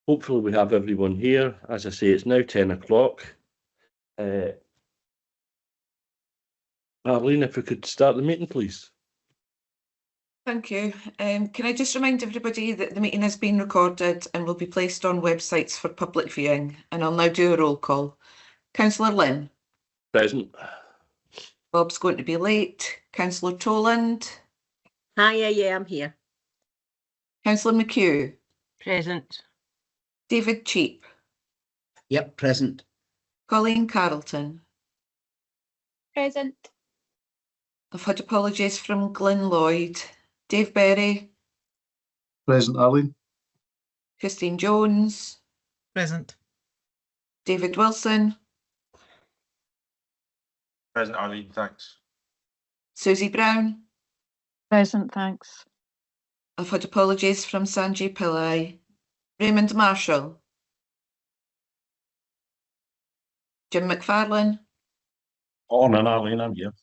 hopefully we have everyone here. As I say, it's now 10 o'clock. Arlene, if we could start the meeting, please. Thank you. Can I just remind everybody that the meeting has been recorded and will be placed on websites for public viewing, and I'll now do a roll call. Councillor Lynn. Present. Bob's going to be late. Councillor Toland. Hi, yeah, I'm here. Councillor McHugh. Present. David Cheap. Yep, present. Colleen Carrollton. Present. I've had apologies from Glyn Lloyd. Dave Berry. Present, Arlene. Christine Jones. Present. David Wilson. Present, Arlene, thanks. Susie Brown. Present, thanks. I've had apologies from Sanjay Pillai. Raymond Marshall. Jim McFarlane. On and Arlene, I'm here.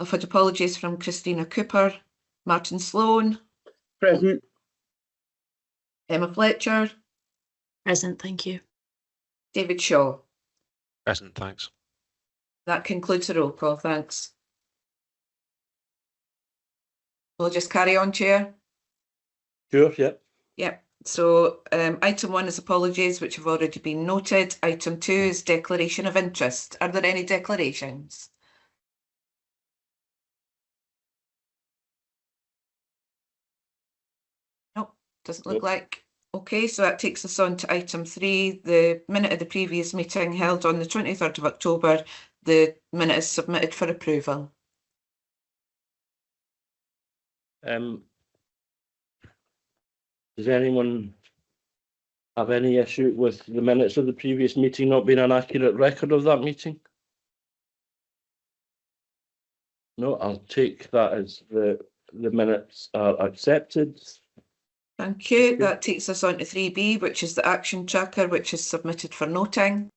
I've had apologies from Christina Cooper. Martin Sloan. Present. Emma Fletcher. Present, thank you. David Shaw. Present, thanks. That concludes the roll call, thanks. We'll just carry on, Chair. Sure, yep. Yep. So item 1 is apologies, which have already been noted. Item 2 is declaration of interest. Are there any declarations? Nope, doesn't look like. Okay, so that takes us on to item 3, the minute of the previous meeting held on the 23rd of October. The minute is submitted for approval. Does anyone have any issue with the minutes of the previous meeting not being an accurate record of that meeting? No, I'll take that as the minutes are accepted. Thank you. That takes us on to 3B, which is the action tracker, which is submitted for noting.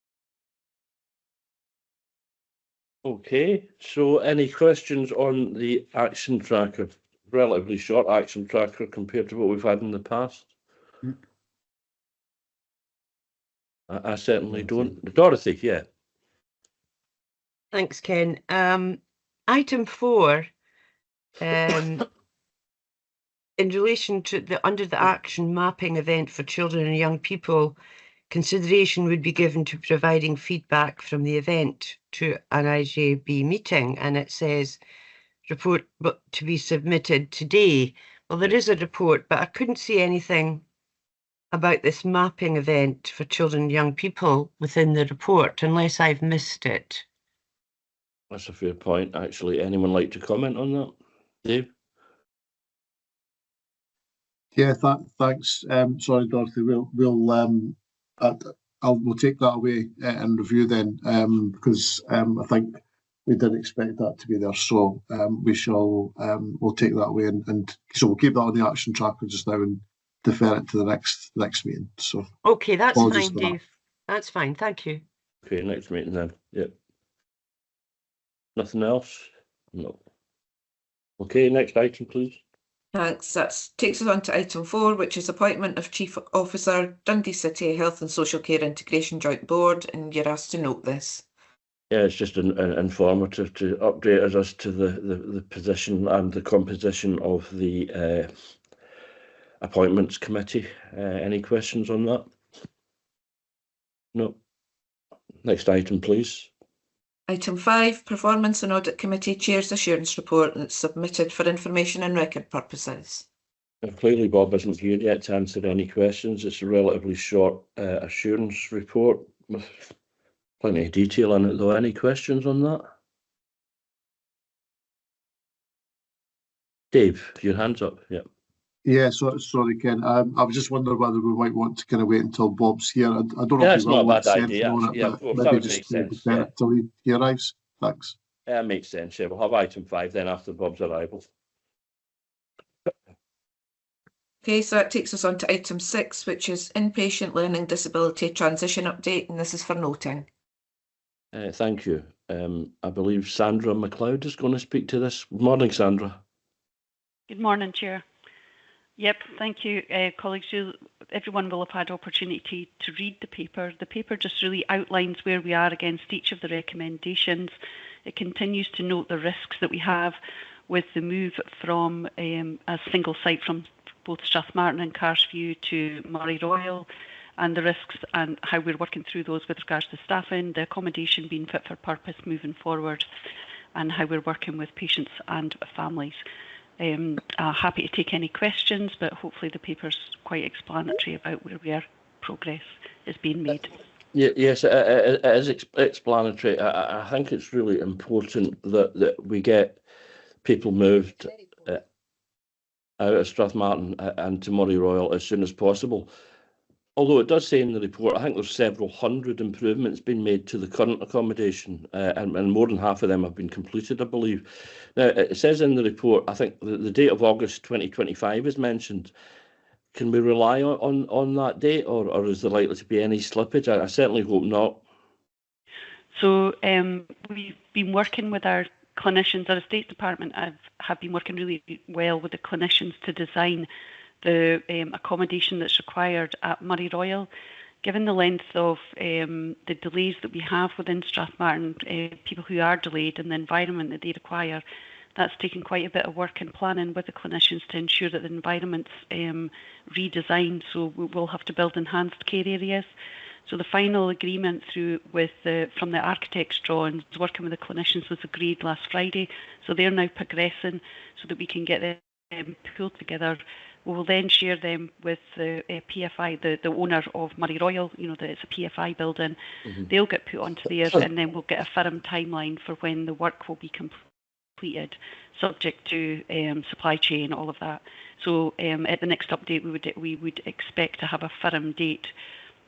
Okay, so any questions on the action tracker? Relatively short action tracker compared to what we've had in the past. I certainly don't. Dorothy, yeah. Thanks, Ken. Item 4, in relation to under the action mapping event for children and young people, consideration would be given to providing feedback from the event to an IJB meeting, and it says report to be submitted today. Well, there is a report, but I couldn't see anything about this mapping event for children and young people within the report, unless I've missed it. That's a fair point, actually. Anyone like to comment on that? Dave? Yeah, thanks. Sorry, Dorothy. We'll take that away and review then, because I think we didn't expect that to be there. So we'll take that away and so we'll keep that on the action tracker just now and defer it to the next meeting. So okay, that's fine, Dave. That's fine. Thank you. Okay, next meeting then. Yep. Nothing else? No. Okay, next item, please. Thanks. That takes us on to item 4, which is appointment of Chief Officer, Dundee City Health and Social Care Integration Joint Board, and you're asked to note this. Yeah, it's just an informative to update us as to the position and the composition of the appointments committee. Any questions on that? No. Next item, please. Item 5, Performance and Audit Committee Chair's Assurance Report, that's submitted for information and record purposes. Clearly, Bob isn't here yet to answer any questions. It's a relatively short assurance report with plenty of detail in it, though. Any questions on that? Dave, your hand's up. Yeah. Yeah, sorry, Ken. I was just wondering whether we might want to kind of wait until Bob's here. I don't know Yeah, if it's we will not a bad want idea. on it, Yeah, but that maybe would just make sense. defer Yeah. it till he arrives. Thanks. Yeah, makes sense. Yeah, we'll have item 5 then after Bob's arrival. Okay, so that takes us on to item 6, which is Inpatient Learning Disability Transition Update, and this is for noting. Thank you. I believe Sandra McLeod is going to speak to this. Good morning, Sandra. Good morning, Chair. Yep, thank you, colleagues. Everyone will have had opportunity to read the paper. The paper just really outlines where we are against each of the recommendations. It continues to note the risks that we have with the move from a single site from both Strathmartin and Carsview to Murray Royal, and the risks and how we're working through those with regards to staffing, the accommodation being fit for purpose moving forward, and how we're working with patients and families. Happy to take any questions, but hopefully the paper's quite explanatory about where we are. Progress is being made. Yes, it is explanatory. I think it's really important that we get people moved out of Strathmartin and to Murray Royal as soon as possible. Although it does say in the report, I think there's several hundred improvements been made to the current accommodation, and more than half of them have been completed, I believe. Now, it says in the report, I think the date of August 2025 is mentioned. Can we rely on that date, or is there likely to be any slippage? I certainly hope not. So we've been working with our clinicians. Our Estates Department have been working really well with the clinicians to design the accommodation that's required at Murray Royal. Given the length of the delays that we have within Strathmartin, people who are delayed and the environment that they require, that's taken quite a bit of work and planning with the clinicians to ensure that the environment's redesigned, so we will have to build enhanced care areas. So the final agreement from the architect's drawings, working with the clinicians, was agreed last Friday. So they're now progressing so that we can get them pulled together. We will then share them with the PFI, the owner of Murray Royal, that it's a PFI building. Mm-hmm. They'll get put onto theirs, and then we'll get a firm timeline for when the work will be completed, subject to supply chain, all of that. So at the next update, we would expect to have a firm date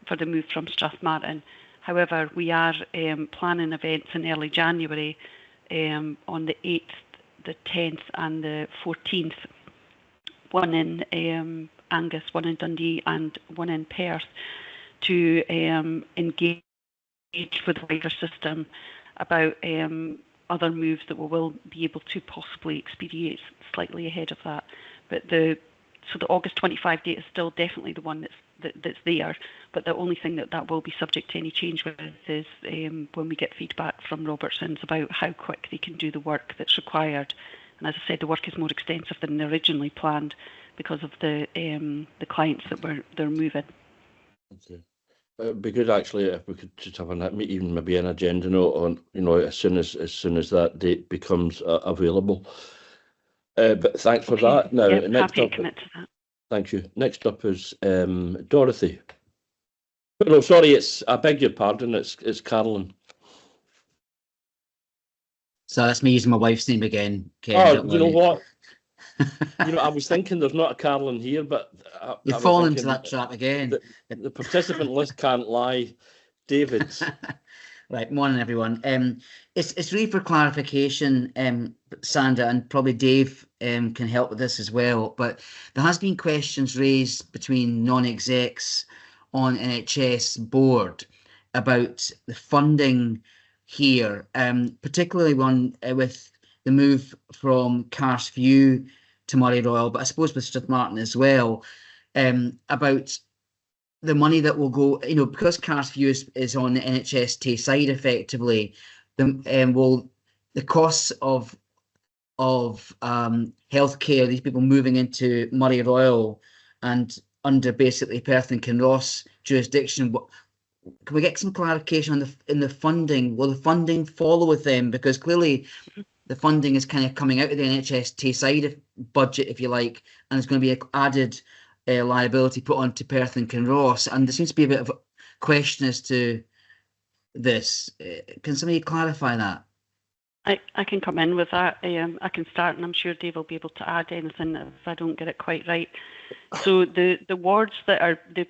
for the move from Strathmartin. However, we are planning events in early January on the 8th, the 10th and the 14th, one in Angus, one in Dundee and one in Perth, to engage with the wider system about other moves that we will be able to possibly experience slightly ahead of that. But the August 25 date is still definitely the one that's there, but the only thing that will be subject to any change with is when we get feedback from Robertson's about how quick they can do the work that's required. And as I said, the work is more extensive than originally planned because of the clients that they're moving. Okay. It would be good actually if we could just have even maybe an agenda note on as soon as that date becomes available. But thanks for that. Now, yep, next happy up, to commit to that. Thank you. Next up is Dorothy. No, sorry, I beg your pardon. It's Carolyn. So that's me using my wife's name again. Ken, you know what? I was thinking there's not a Carolyn here, but you've fallen into that trap again. The participant list can't lie. David's. Right, morning everyone. It's really for clarification, Sandra, and probably Dave can help with this as well. But there has been questions raised between non-execs on NHS board about the funding here, particularly one with the move from Carsview to Murray Royal, but I suppose with Strathmartin as well, about the money that will go, because Carsview is on the NHS Tayside effectively, the costs of healthcare, these people moving into Murray Royal and under basically Perth and Kinross jurisdiction, can we get some clarification on the funding? Will the funding follow with them? Because clearly the funding is kind of coming out of the NHS Tayside budget, if you like, and there's going to be an added liability put onto Perth and Kinross. And there seems to be a bit of a question as to this. Can somebody clarify that? I can come in with that. I can start, and I'm sure Dave will be able to add anything if I don't get it quite right. So the wards that are the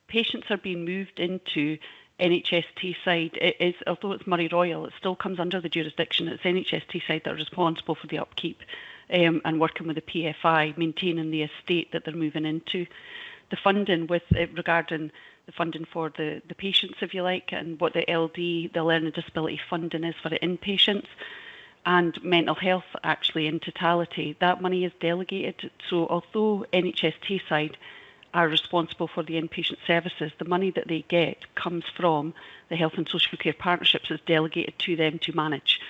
patients are being moved into NHS Tayside. It is, although it's Murray Royal, it still comes under the jurisdiction. It's NHS Tayside that are responsible for the upkeep and working with the PFI, maintaining the estate that they're moving into. The funding regarding the funding for the patients, if you like, and what the LD, the learning disability funding is for the inpatients. and mental health actually in totality. That money is delegated. So although NHS Tayside are responsible for the inpatient services, the money that they get comes from the Health and Social Care Partnerships, is delegated to them to manage.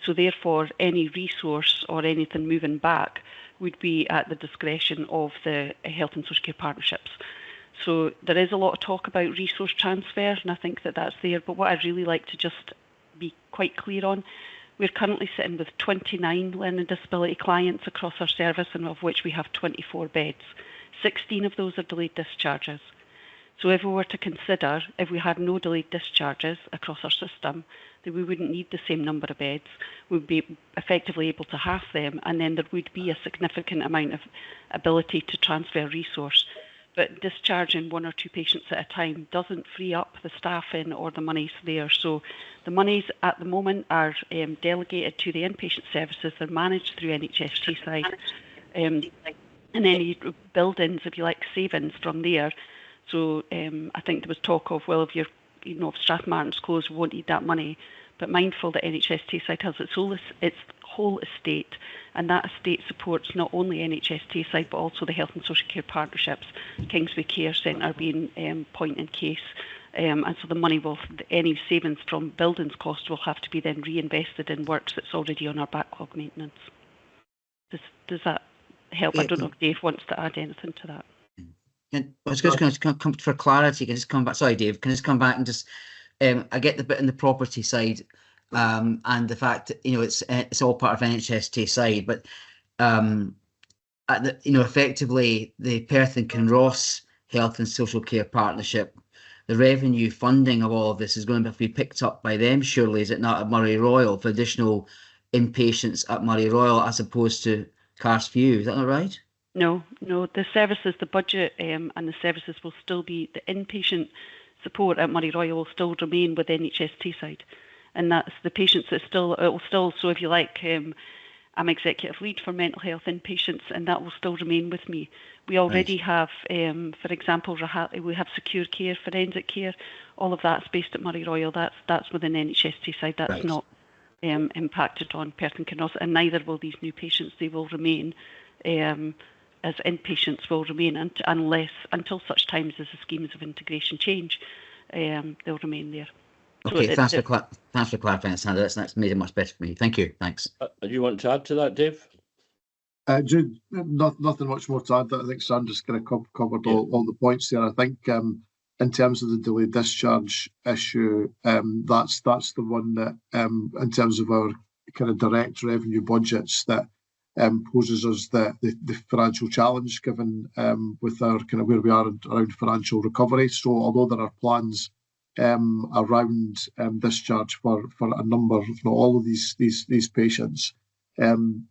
So therefore, any resource or anything moving back would be at the discretion of the Health and Social Care Partnerships. So there is a lot of talk about resource transfer, and I think that that's there. But what I'd really like to just be quite clear on, we're currently sitting with 29 learning disability clients across our service, and of which we have 24 beds. 16 of those are delayed discharges. So if we were to consider, if we had no delayed discharges across our system, then we wouldn't need the same number of beds. We'd be effectively able to half them, and then there would be a significant amount of ability to transfer resource. But discharging 1 or 2 patients at a time doesn't free up the staffing or the monies there. So the monies at the moment are delegated to the inpatient services. They're managed through NHS Tayside. And any buildings, if you like, savings from there. So I think there was talk of, well, if if Strathmartin's closed, we won't need that money. But mindful that NHS Tayside has its whole estate, and that estate supports not only NHS Tayside but also the Health and Social Care Partnerships, Kingsway Care Centre being point in case. And so the money any savings from buildings costs will have to be then reinvested in works that's already on our backlog maintenance. Does that help? I don't know if Dave wants to add anything to that. I was just going to come for clarity. Can I just come back? Sorry, Dave. Can I just come back and just? I get the bit in the property side, and the fact that it's all part of NHS Tayside, but effectively the Perth and Kinross Health and Social Care Partnership, the revenue funding of all of this is going to have to be picked up by them. Surely, is it not, at Murray Royal for additional inpatients at Murray Royal as opposed to Carsview? Is that not right? No, the services, the budget and the services will still be, the inpatient support at Murray Royal will still remain with NHS Tayside. And that's the patients that it will still, so if you like, I'm executive lead for mental health inpatients, and that will still remain with me. We already have, for example, we have secure care, forensic care, all of that's based at Murray Royal. That's within NHS Tayside. That's not impacted on Perth and Kinross, and neither will these new patients. They will remain as inpatients will remain until such times as the schemes of integration change. They'll remain there. Okay, thanks for clarifying, Sandra. That's made it much better for me. Thank you. Thanks. Do you want to add to that, Dave? Jude, nothing much more to add. I think Sandra's kind of covered all the points there. I think in terms of the delayed discharge issue, that's the one that in terms of our kind of direct revenue budgets that poses us the financial challenge, given with our kind of where we are around financial recovery. So although there are plans around discharge for a number, if not all of these patients, and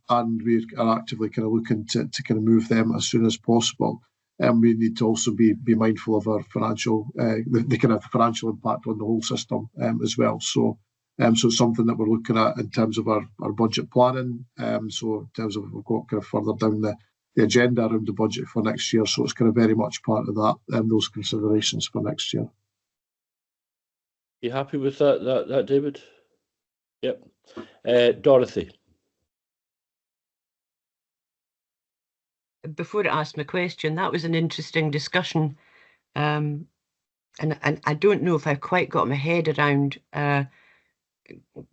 we are actively kind of looking to kind of move them as soon as possible. We need to also be mindful of our financial, the kind of financial impact on the whole system as well. So it's something that we're looking at in terms of our budget planning. So in terms of we've got kind of further down the agenda around the budget for next year. So it's kind of very much part of that those considerations for next year. You happy with that, David? Yep. Dorothy. Before I ask my question, that was an interesting discussion, and I don't know if I've quite got my head around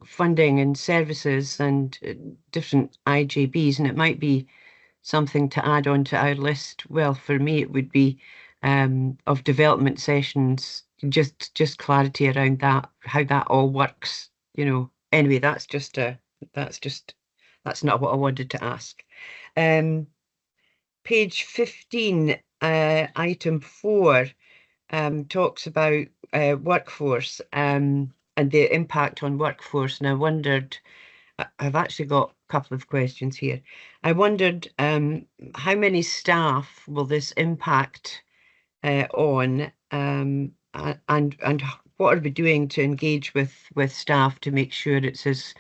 funding and services and different IJBs, and it might be something to add on to our list. Well, for me, it would be of development sessions, just clarity around that, how that all works. Anyway, that's not what I wanted to ask. Page 15, item 4, talks about workforce and the impact on workforce. And I wondered, I've actually got a couple of questions here. I wondered how many staff will this impact on, and what are we doing to engage with staff to make sure it's as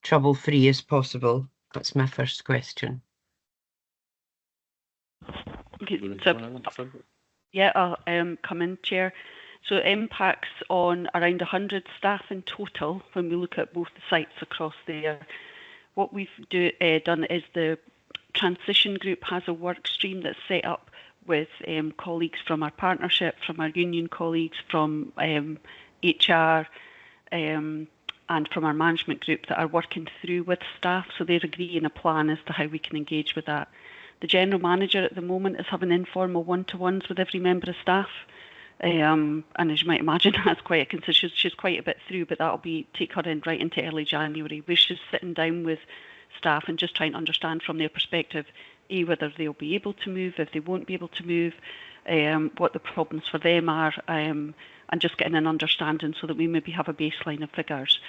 trouble-free as possible? That's my first question. Okay, so, yeah, I'll come in, Chair. So it impacts on around 100 staff in total when we look at both the sites across there. what we've done is the transition group has a work stream that's set up with colleagues from our partnership, from our union colleagues, from HR, and from our management group that are working through with staff. So they're agreeing a plan as to how we can engage with that. The general manager at the moment is having informal one-to-ones with every member of staff. And as you might imagine, that's quite a consideration. She's quite a bit through, but that'll take her in right into early January, where she's sitting down with staff and just trying to understand from their perspective, whether they'll be able to move, if they won't be able to move, what the problems for them are, and just getting an understanding so that we maybe have a baseline of figures.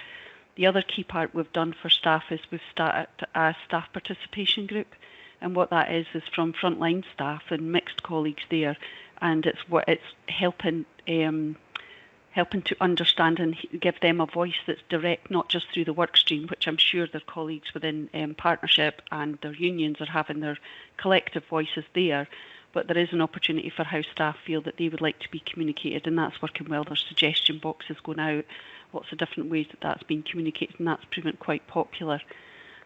The other key part we've done for staff is we've started a staff participation group, and what that is from frontline staff and mixed colleagues there, and it's helping to understand and give them a voice that's direct, not just through the work stream, which I'm sure their colleagues within partnership and their unions are having their collective voices there, but there is an opportunity for how staff feel that they would like to be communicated, and that's working well. There's suggestion boxes going out, lots of different ways that that's been communicated, and that's proven quite popular.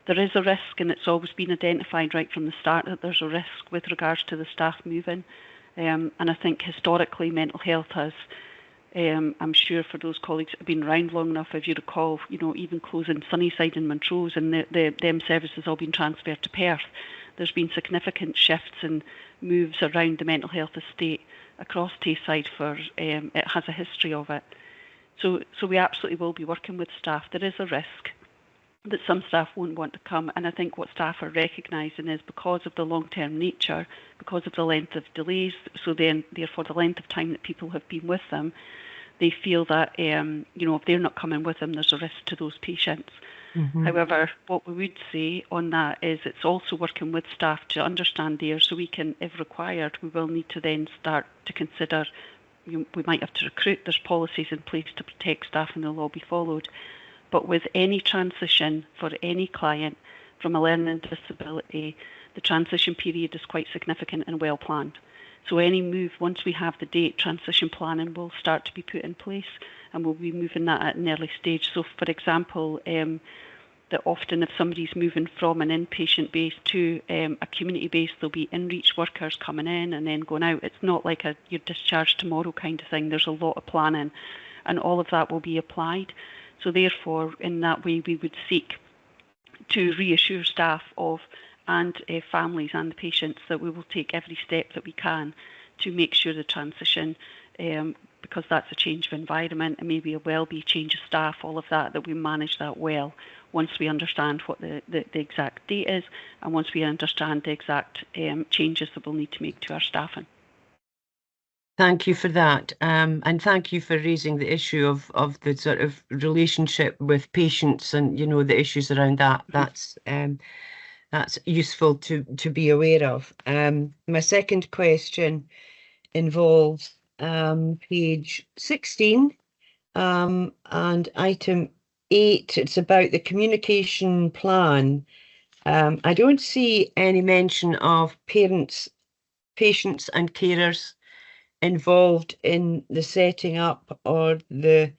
There is a risk, and it's always been identified right from the start that there's a risk with regards to the staff moving, and I think historically mental health has, I'm sure for those colleagues that have been around long enough, if you recall, even closing Sunnyside and Montrose, and them services all been transferred to Perth. There's been significant shifts and moves around the mental health estate across Tayside it has a history of it. So we absolutely will be working with staff. There is a risk that some staff won't want to come, and I think what staff are recognising is because of the long-term nature, because of the length of delays, so then therefore the length of time that people have been with them, they feel that if they're not coming with them, there's a risk to those patients. Mm-hmm. However, what we would say on that is it's also working with staff to understand there, so we can, if required, we will need to then start to consider, we might have to recruit, there's policies in place to protect staff and they'll all be followed. But with any transition for any client from a learning disability, the transition period is quite significant and well planned. So any move, once we have the date, transition planning will start to be put in place, and we'll be moving that at an early stage. So for example, that often if somebody's moving from an inpatient base to a community base, there'll be in-reach workers coming in and then going out. It's not like you're discharged tomorrow kind of thing. There's a lot of planning, and all of that will be applied. So therefore, in that way, we would seek to reassure staff and families and the patients that we will take every step that we can to make sure the transition, because that's a change of environment and maybe will be a change of staff, all of that we manage that well once we understand what the exact date is, and once we understand the exact changes that we'll need to make to our staffing. Thank you for that, and thank you for raising the issue of the sort of relationship with patients and the issues around that. That's useful to be aware of. My second question involves page 16 and item 8. It's about the communication plan. I don't see any mention of parents, patients, and carers involved in the setting up or the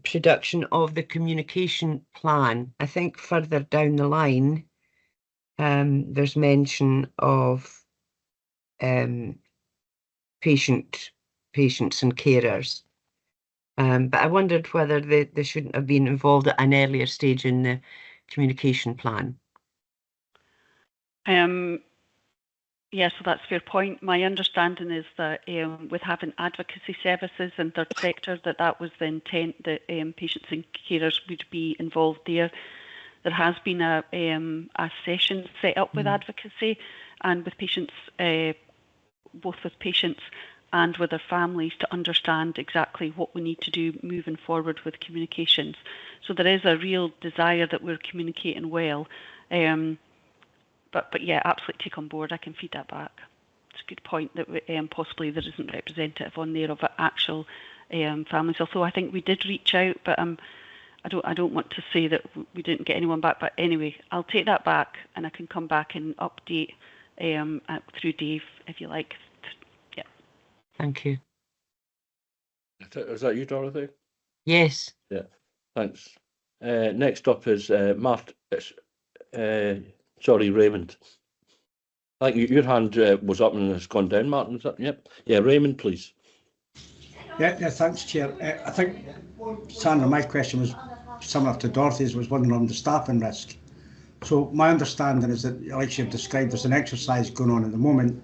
production of the communication plan. I think further down the line, there's mention of patients and carers. But I wondered whether they shouldn't have been involved at an earlier stage in the communication plan. Yeah, so that's a fair point. My understanding is that with having advocacy services and third sector, that was the intent that patients and carers would be involved there. There has been a session set up with advocacy and with patients, both with patients and with their families, to understand exactly what we need to do moving forward with communications. So there is a real desire that we're communicating well. But yeah, absolutely take on board. I can feed that back. It's a good point that possibly there isn't representative on there of actual families. Although I think we did reach out, but I don't want to say that we didn't get anyone back. But anyway, I'll take that back and I can come back and update through Dave if you like. Yeah. Thank you. Was that you, Dorothy? Yes. Yeah. Thanks. Next up is Sorry, Raymond. I think your hand was up and has gone down, Martin. Is that? Yep. Yeah, Raymond, please. Yeah, thanks, Chair. I think, Sandra, my question was similar to Dorothy's, was wondering on the staffing risk. So my understanding is that, like you've described, there's an exercise going on at the moment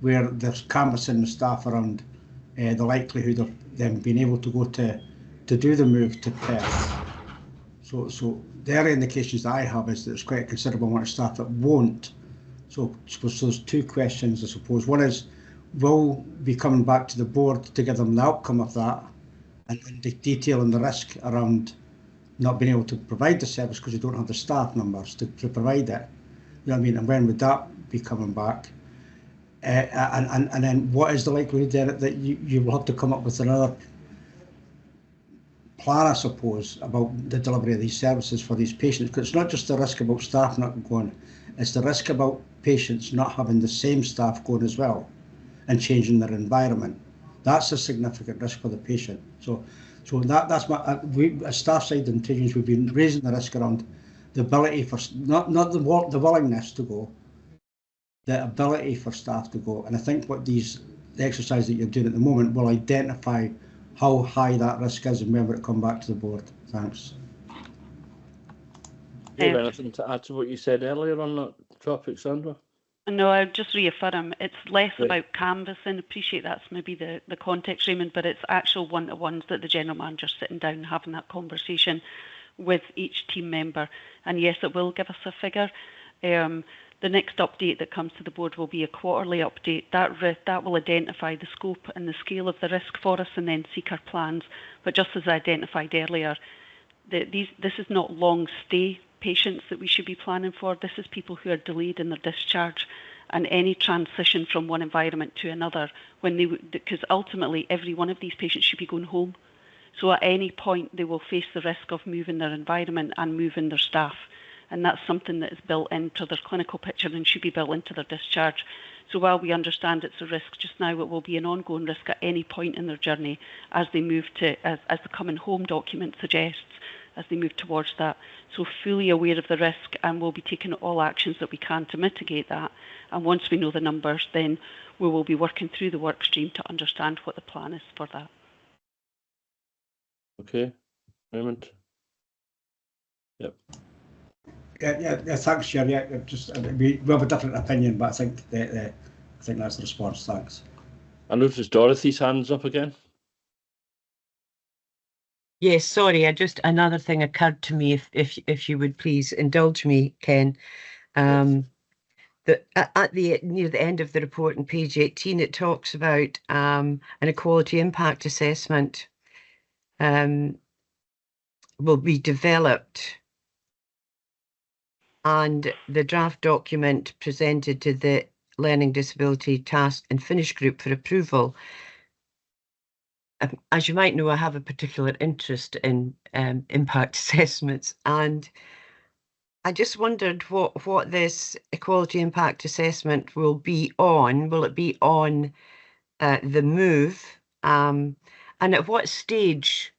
where there's canvassing the staff around the likelihood of them being able to go to do the move to Perth. So the early indications that I have is that there's quite a considerable amount of staff that won't. So there's two questions, I suppose. One is, will be coming back to the board to give them the outcome of that and detailing the risk around not being able to provide the service because you don't have the staff numbers to provide it. You know what I mean? And when would that be coming back? And then what is the likelihood that you will have to come up with another plan, I suppose, about the delivery of these services for these patients? Because it's not just the risk about staff not going, it's the risk about patients not having the same staff going as well and changing their environment. That's a significant risk for the patient. So that's my, we as staff side and teams, we've been raising the risk around the ability for, not the willingness to go, the ability for staff to go. And I think what the exercise that you're doing at the moment will identify how high that risk is and when will it come back to the board. Thanks. Do you have anything to add to what you said earlier on that topic, Sandra? No, I would just reaffirm, it's less about canvassing. Appreciate that's maybe the context, Raymond, but it's actual one-to-ones that the general manager's sitting down and having that conversation with each team member. And yes, it will give us a figure. The next update that comes to the board will be a quarterly update. That will identify the scope and the scale of the risk for us and then seek our plans. But just as I identified earlier, this is not long stay patients that we should be planning for. This is people who are delayed in their discharge and any transition from one environment to another, because ultimately every one of these patients should be going home. So at any point they will face the risk of moving their environment and moving their staff. And that's something that is built into their clinical picture and should be built into their discharge. So while we understand it's a risk just now, it will be an ongoing risk at any point in their journey as they move to, as the coming home document suggests, as they move towards that. So fully aware of the risk, and we'll be taking all actions that we can to mitigate that. And once we know the numbers, then we will be working through the work stream to understand what the plan is for that. Okay, Raymond. Yep. Yeah, thanks, Chair. Yeah, we have a different opinion, but I think that's the response. Thanks. I noticed Dorothy's hand's up again. Yes, sorry. Another thing occurred to me. If you would please indulge me, Ken. Yes. Near the end of the report on page 18, it talks about an equality impact assessment will be developed, and the draft document presented to the Learning Disability Task and Finish Group for approval. As you might know, I have a particular interest in impact assessments, and I just wondered what this equality impact assessment will be on. Will it be on the move? And at what stage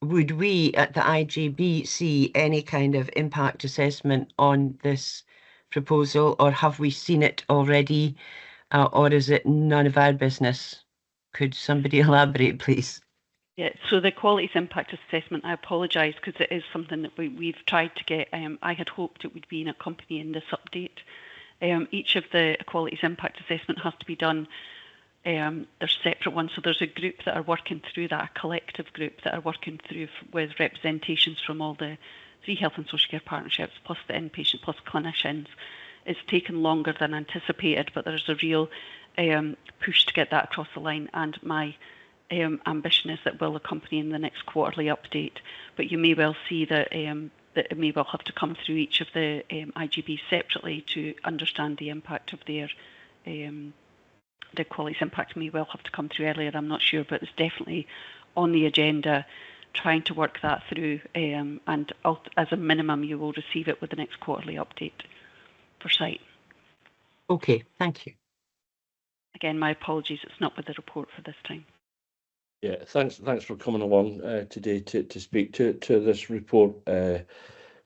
would we at the IJB see any kind of impact assessment on this proposal, or have we seen it already, or is it none of our business? Could somebody elaborate, please? Yeah, so the qualities impact assessment, I apologise because it is something that we've tried to get. I had hoped it would be in accompanying this update. Each of the qualities impact assessment has to be done. They're separate ones, so there's a group that are working through that, a collective group that are working through with representations from all the 3 health and social care partnerships, plus the inpatient, plus clinicians. It's taken longer than anticipated, but there's a real push to get that across the line, and my ambition is that will accompany in the next quarterly update. But you may well see that that it may well have to come through each of the IJBs separately to understand the impact of their the qualities impact may well have to come through earlier. I'm not sure, but it's definitely on the agenda, trying to work that through, and as a minimum you will receive it with the next quarterly update for site. Okay, thank you. Again, my apologies, it's not with the report for this time. Yeah, thanks for coming along today to speak to this report.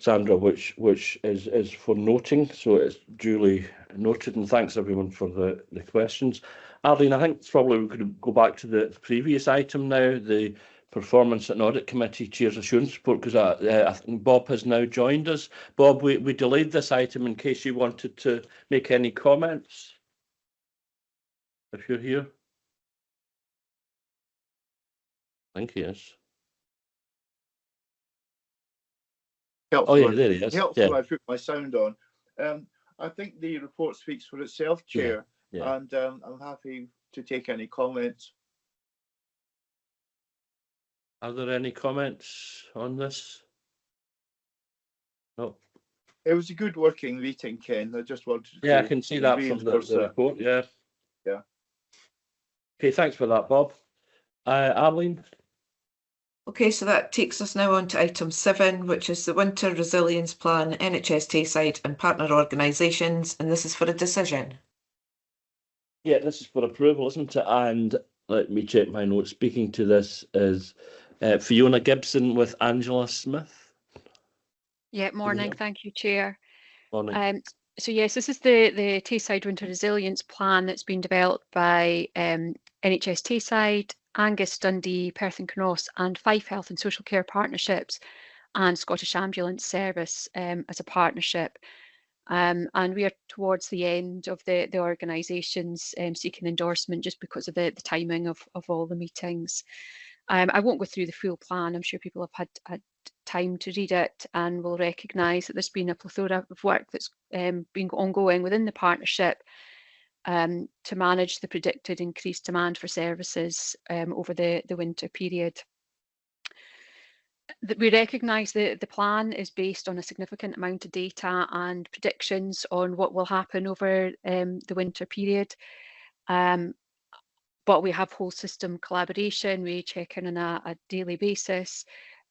Sandra, which is for noting, so it's duly noted, and thanks everyone for the questions. Arlene, I think it's probably we could go back to the previous item now, the Performance and Audit Committee Chair's Assurance Report, because I think Bob has now joined us. Bob, we delayed this item in case you wanted to make any comments, if you're here. I think he is. Helpful. Oh yeah, there he is. Helpful. Yeah. I put my sound on. I think the report speaks for itself, Chair, yeah. and I'm happy to take any comments. Are there any comments on this? No. It was a good working meeting, Ken. I just wanted to. Yeah, I can see that from the report. Yeah. Yeah. Okay, thanks for that, Bob. Arlene. Okay, so that takes us now on to item 7, which is the Winter Resilience Plan, NHS Tayside and partner organisations, and this is for a decision. Yeah, this is for approval, isn't it? And let me check my notes. Speaking to this is Fiona Gibson with Angela Smith. Yeah, morning. Thank you, Chair. Morning. So yes, this is the Tayside Winter Resilience Plan that's been developed by NHS Tayside, Angus, Dundee, Perth and Cnoss and Fife Health and Social Care Partnerships and Scottish Ambulance Service as a partnership. And we are towards the end of the organisations seeking endorsement just because of the timing of all the meetings. I won't go through the full plan. I'm sure people have had time to read it and will recognise that there's been a plethora of work that's been ongoing within the partnership to manage the predicted increased demand for services over the winter period. We recognise that the plan is based on a significant amount of data and predictions on what will happen over the winter period. But we have whole system collaboration. We check in on a daily basis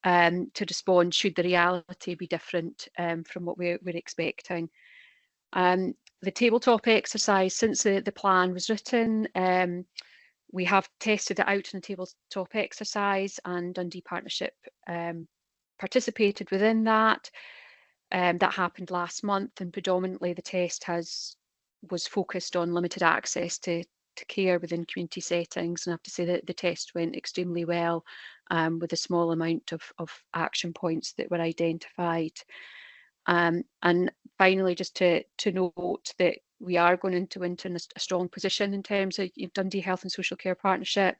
to respond should the reality be different from what we're expecting. The tabletop exercise, since the plan was written, we have tested it out in a tabletop exercise and Dundee Partnership participated within that. That happened last month, and predominantly the test was focused on limited access to care within community settings, and I have to say that the test went extremely well with a small amount of action points that were identified. And finally, just to note that we are going into winter in a strong position in terms of Dundee Health and Social Care Partnership.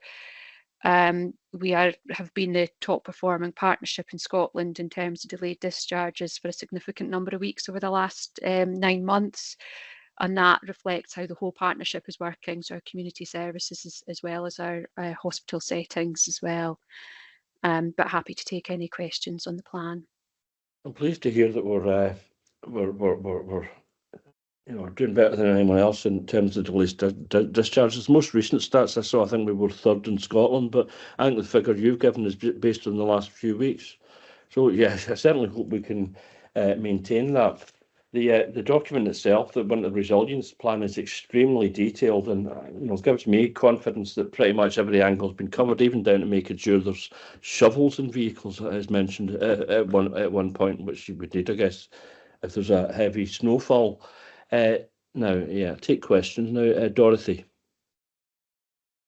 We have been the top performing partnership in Scotland in terms of delayed discharges for a significant number of weeks over the last 9 months. And that reflects how the whole partnership is working, so our community services as well as our hospital settings as well. But happy to take any questions on the plan. I'm pleased to hear that we're doing better than anyone else in terms of delayed discharges. Most recent stats I saw, I think we were 3rd in Scotland, but I think the figure you've given is based on the last few weeks. So yes, I certainly hope we can maintain that. The document itself, the Winter Resilience Plan, is extremely detailed and gives me confidence that pretty much every angle has been covered, even down to making sure there's shovels in vehicles, as mentioned at one point, which you would need, I guess, if there's a heavy snowfall. Take questions now, Dorothy.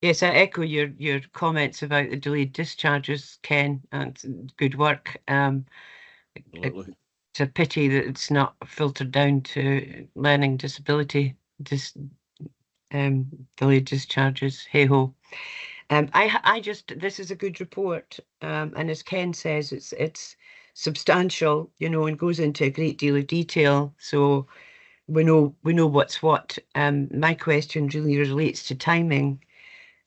Yes, I echo your comments about the delayed discharges, Ken, and good work. It's a pity that it's not filtered down to learning disability delayed discharges. Hey ho. This is a good report, and as Ken says, it's substantial, and goes into a great deal of detail. So we know what's what. My question really relates to timing.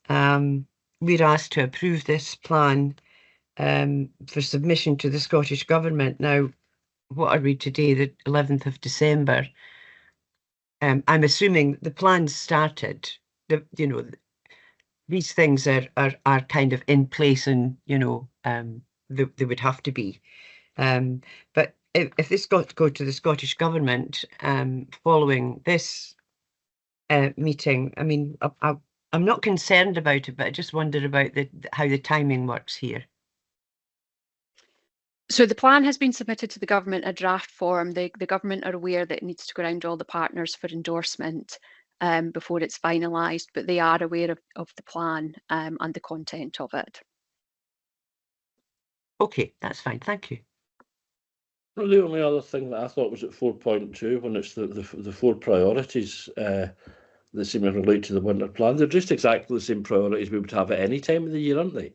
We're asked to approve this plan for submission to the Scottish Government. Now, what are we today, the 11th of December? I'm assuming the plan started, these things are kind of in place and, they would have to be. But if this got to go to the Scottish Government following this meeting, I mean, I'm not concerned about it, but I just wondered about how the timing works here. So the plan has been submitted to the government, a draft form. The government are aware that it needs to go around all the partners for endorsement before it's finalised, but they are aware of the plan and the content of it. Okay, that's fine. Thank you. Well, the only other thing that I thought was at 4.2, when it's the 4 priorities that seem to relate to the winter plan, they're just exactly the same priorities we would have at any time of the year, aren't they?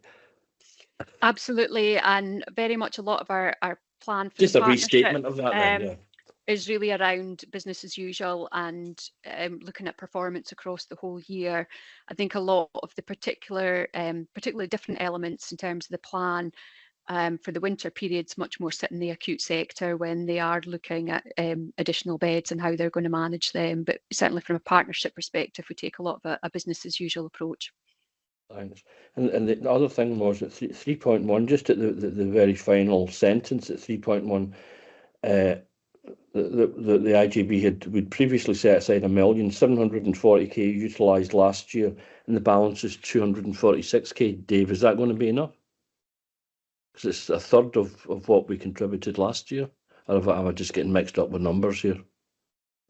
Absolutely, and very much a lot of our plan for Just the a restatement of that then, yeah. is really around business as usual and looking at performance across the whole year. I think a lot of the particularly different elements in terms of the plan for the winter periods much more sit in the acute sector when they are looking at additional beds and how they're going to manage them. But certainly from a partnership perspective, we take a lot of a business as usual approach. Thanks. And the other thing was at 3.1, just at the very final sentence at 3.1, the IJB we'd previously set aside £1,740,000 utilised last year, and the balance is 246,000. Dave, is that going to be enough? Because it's a third of what we contributed last year. Or am I just getting mixed up with numbers here?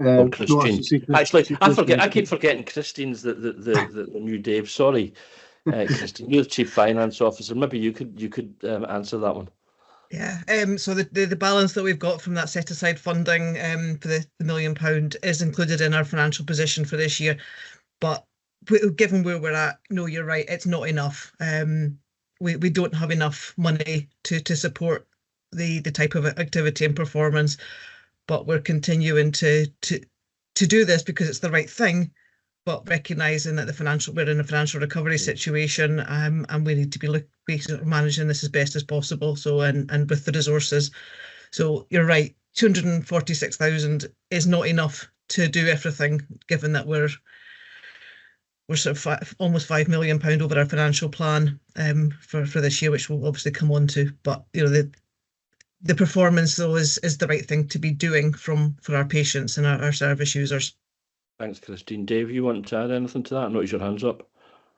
Christine. Actually, I keep forgetting Christine's the new Dave. Sorry, Christine, you're the Chief Finance Officer. Maybe you could answer that one. Yeah. So the balance that we've got from that set aside funding for the £1 million is included in our financial position for this year. But given where we're at, no, you're right. It's not enough. We don't have enough money to support the type of activity and performance. But we're continuing to do this because it's the right thing, but recognising that we're in a financial recovery situation, and we need to be managing this as best as possible. So and with the resources, so you're right. 246,000 is not enough to do everything, given that we're sort of almost £5 million over our financial plan for this year, which we'll obviously come on to. But you know the performance though is the right thing to be doing for our patients and our service users. Thanks, Christine. Dave, you want to add anything to that? Notice your hands up.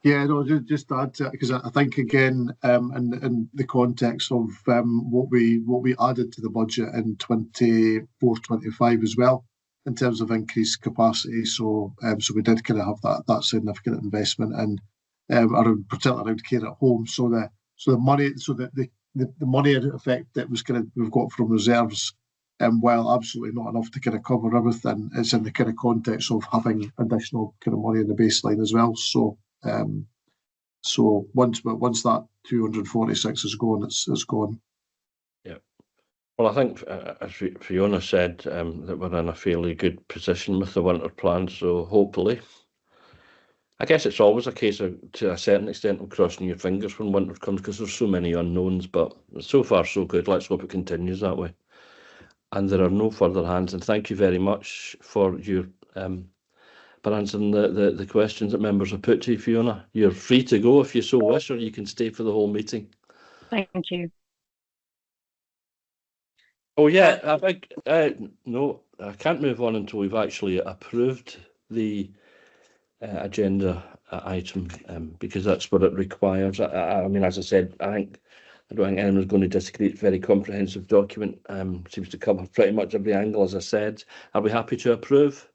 Yeah, no, just to add to it, because I think again, in the context of what we added to the budget in 24-25 as well, in terms of increased capacity. So we did kind of have that significant investment in particularly around care at home. So the money in effect that we've got from reserves, while absolutely not enough to kind of cover everything, it's in the kind of context of having additional kind of money in the baseline as well. So once that 246 is gone, it's gone. Yeah. Well, I think as Fiona said, that we're in a fairly good position with the winter plan. So hopefully, I guess it's always a case of, to a certain extent, of crossing your fingers when winter comes because there's so many unknowns. But so far, so good. Let's hope it continues that way. And there are no further hands. And thank you very much for your for answering the questions that members have put to you, Fiona. You're free to go if you so wish, or you can stay for the whole meeting. Thank you. Oh yeah, no, I can't move on until we've actually approved the agenda item because that's what it requires. I mean, as I said, I don't think anyone's going to disagree. It's a very comprehensive document. Seems to cover pretty much every angle, as I said. Are we happy to approve?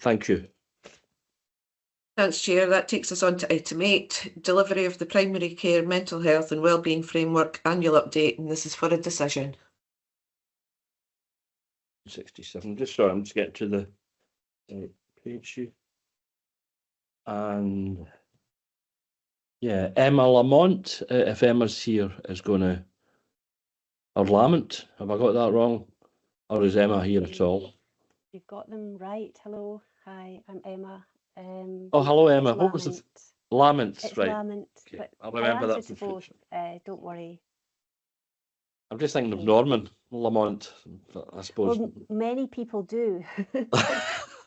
Thank you. Thanks, Chair. That takes us on to item 8, delivery of the Primary Care Mental Health and Wellbeing Framework Annual Update, and this is for a decision. 67. Just sorry, I'm just getting to the page here. And yeah, Emma Lamont, if Emma's here, is going to, or Lamont, have I got that wrong? Or is Emma here at all? You've got them right. Hello. Hi, I'm Emma. Oh, hello, Emma. What was the Lamont? It's right. Lamont, Okay. but I'll remember I'll that answer from to both. Don't worry. I'm just thinking of Norman Lamont, I suppose. Well, many people do.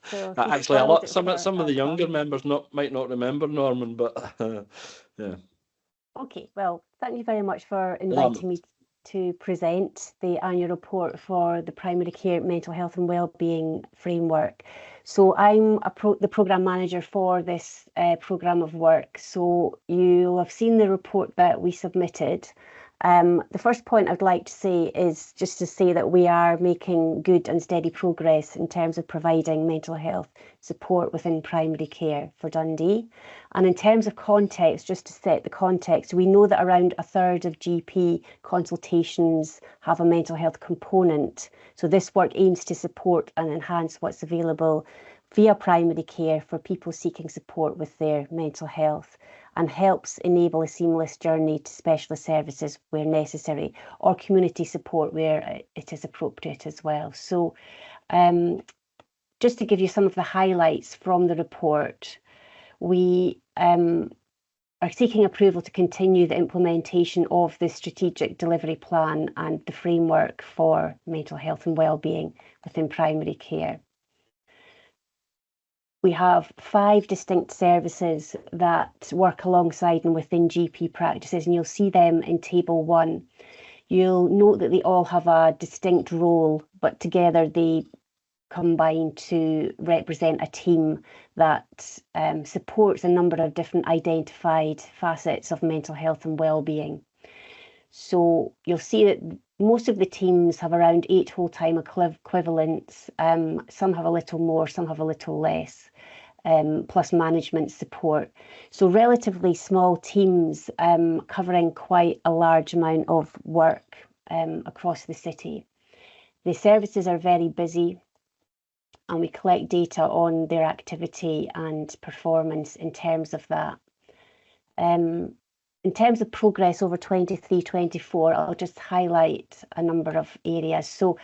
So actually, a lot. Some of the younger members might not remember Norman, but yeah. Okay. Well, thank you very much for inviting me to present the annual report for the Primary Care Mental Health and Wellbeing Framework. So I'm the programme manager for this programme of work. So you'll have seen the report that we submitted, The first point I'd like to say is just to say that we are making good and steady progress in terms of providing mental health support within primary care for Dundee. And in terms of context, just to set the context, we know that around a third of GP consultations have a mental health component. So this work aims to support and enhance what's available via primary care for people seeking support with their mental health, and helps enable a seamless journey to specialist services where necessary, or community support where it is appropriate as well. So just to give you some of the highlights from the report, we are seeking approval to continue the implementation of the strategic delivery plan and the framework for mental health and wellbeing within primary care. We have 5 distinct services that work alongside and within GP practices, and you'll see them in Table 1. You'll note that they all have a distinct role, but together they combine to represent a team that supports a number of different identified facets of mental health and wellbeing. So you'll see that most of the teams have around 8 full-time equivalents. Some have a little more, some have a little less, plus management support. So relatively small teams covering quite a large amount of work across the city. The services are very busy, and we collect data on their activity and performance in terms of that. In terms of progress over 23-24, I'll just highlight a number of areas. So,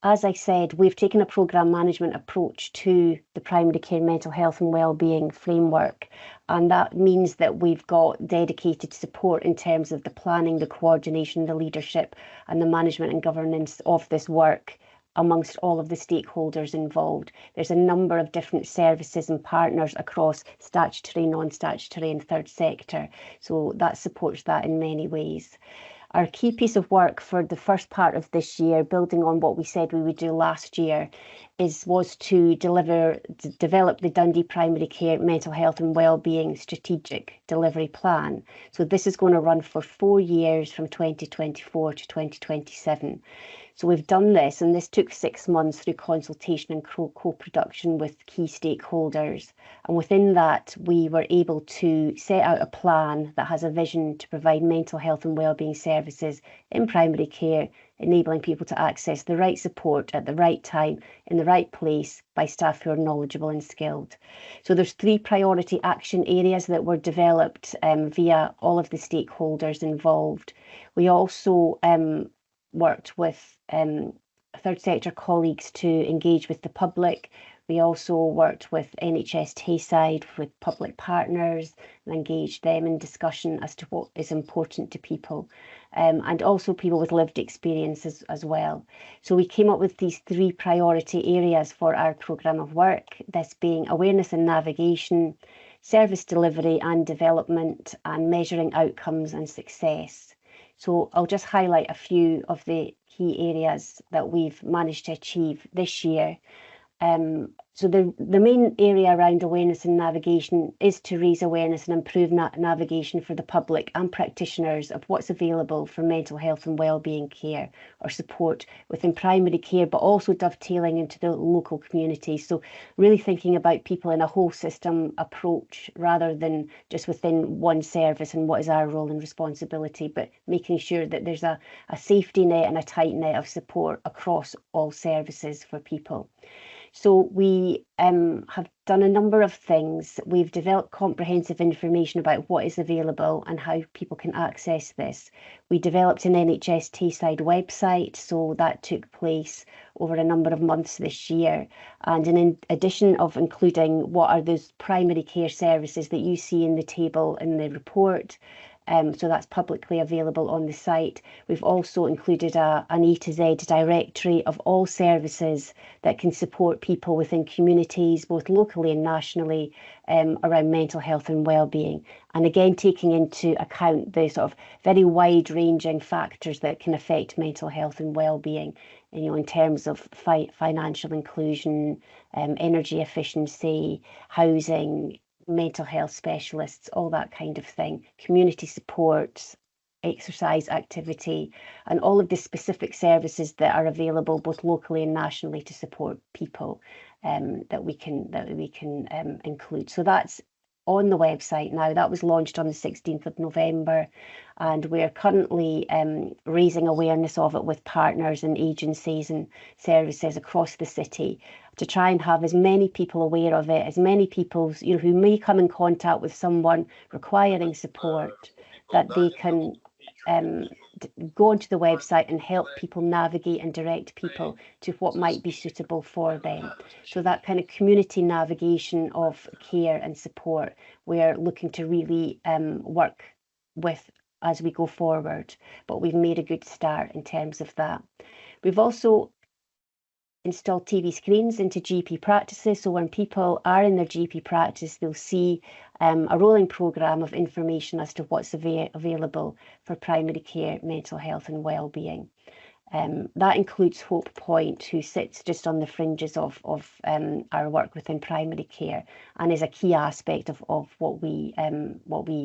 as I said, we've taken a programme management approach to the primary care mental health and wellbeing framework, and that means that we've got dedicated support in terms of the planning, the coordination, the leadership, and the management and governance of this work amongst all of the stakeholders involved. There's a number of different services and partners across statutory, non-statutory and third sector, so that supports that in many ways. Our key piece of work for the first part of this year, building on what we said we would do last year, was to develop the Dundee Primary Care Mental Health and Wellbeing Strategic Delivery Plan. So this is going to run for 4 years from 2024 to 2027. So we've done this, and this took 6 months through consultation and co-production with key stakeholders. And within that, we were able to set out a plan that has a vision to provide mental health and wellbeing services in primary care, enabling people to access the right support at the right time, in the right place, by staff who are knowledgeable and skilled. So there's 3 priority action areas that were developed via all of the stakeholders involved. We also worked with third sector colleagues to engage with the public. We also worked with NHS Tayside, with public partners, and engaged them in discussion as to what is important to people, and also people with lived experiences as well. So we came up with these 3 priority areas for our programme of work, this being awareness and navigation, service delivery and development, and measuring outcomes and success. So I'll just highlight a few of the key areas that we've managed to achieve this year. So the main area around awareness and navigation is to raise awareness and improve navigation for the public and practitioners of what's available for mental health and wellbeing care or support within primary care, but also dovetailing into the local community. So really thinking about people in a whole system approach rather than just within one service and what is our role and responsibility, but making sure that there's a safety net and a tight net of support across all services for people. So we have done a number of things. We've developed comprehensive information about what is available and how people can access this. We developed an NHS Tayside website, so that took place over a number of months this year. And in addition of including what are those primary care services that you see in the table in the report, so that's publicly available on the site. We've also included an A to Z directory of all services that can support people within communities, both locally and nationally, around mental health and wellbeing. And again, taking into account the sort of very wide-ranging factors that can affect mental health and wellbeing, in terms of financial inclusion, energy efficiency, housing, mental health specialists, all that kind of thing, community support, exercise activity, and all of the specific services that are available both locally and nationally to support people that we can include. So that's on the website now. That was launched on the 16th of November, and we're currently raising awareness of it with partners and agencies and services across the city to try and have as many people aware of it, as many people who may come in contact with someone requiring support, that they can go onto the website and help people navigate and direct people to what might be suitable for them. So that kind of community navigation of care and support, we're looking to really work with as we go forward, but we've made a good start in terms of that. We've also installed TV screens into GP practices, so when people are in their GP practice, they'll see a rolling programme of information as to what's available for primary care, mental health and wellbeing. That includes Hope Point, who sits just on the fringes of our work within primary care and is a key aspect of what we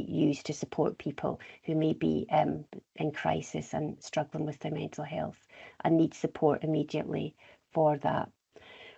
use to support people who may be in crisis and struggling with their mental health and need support immediately for that.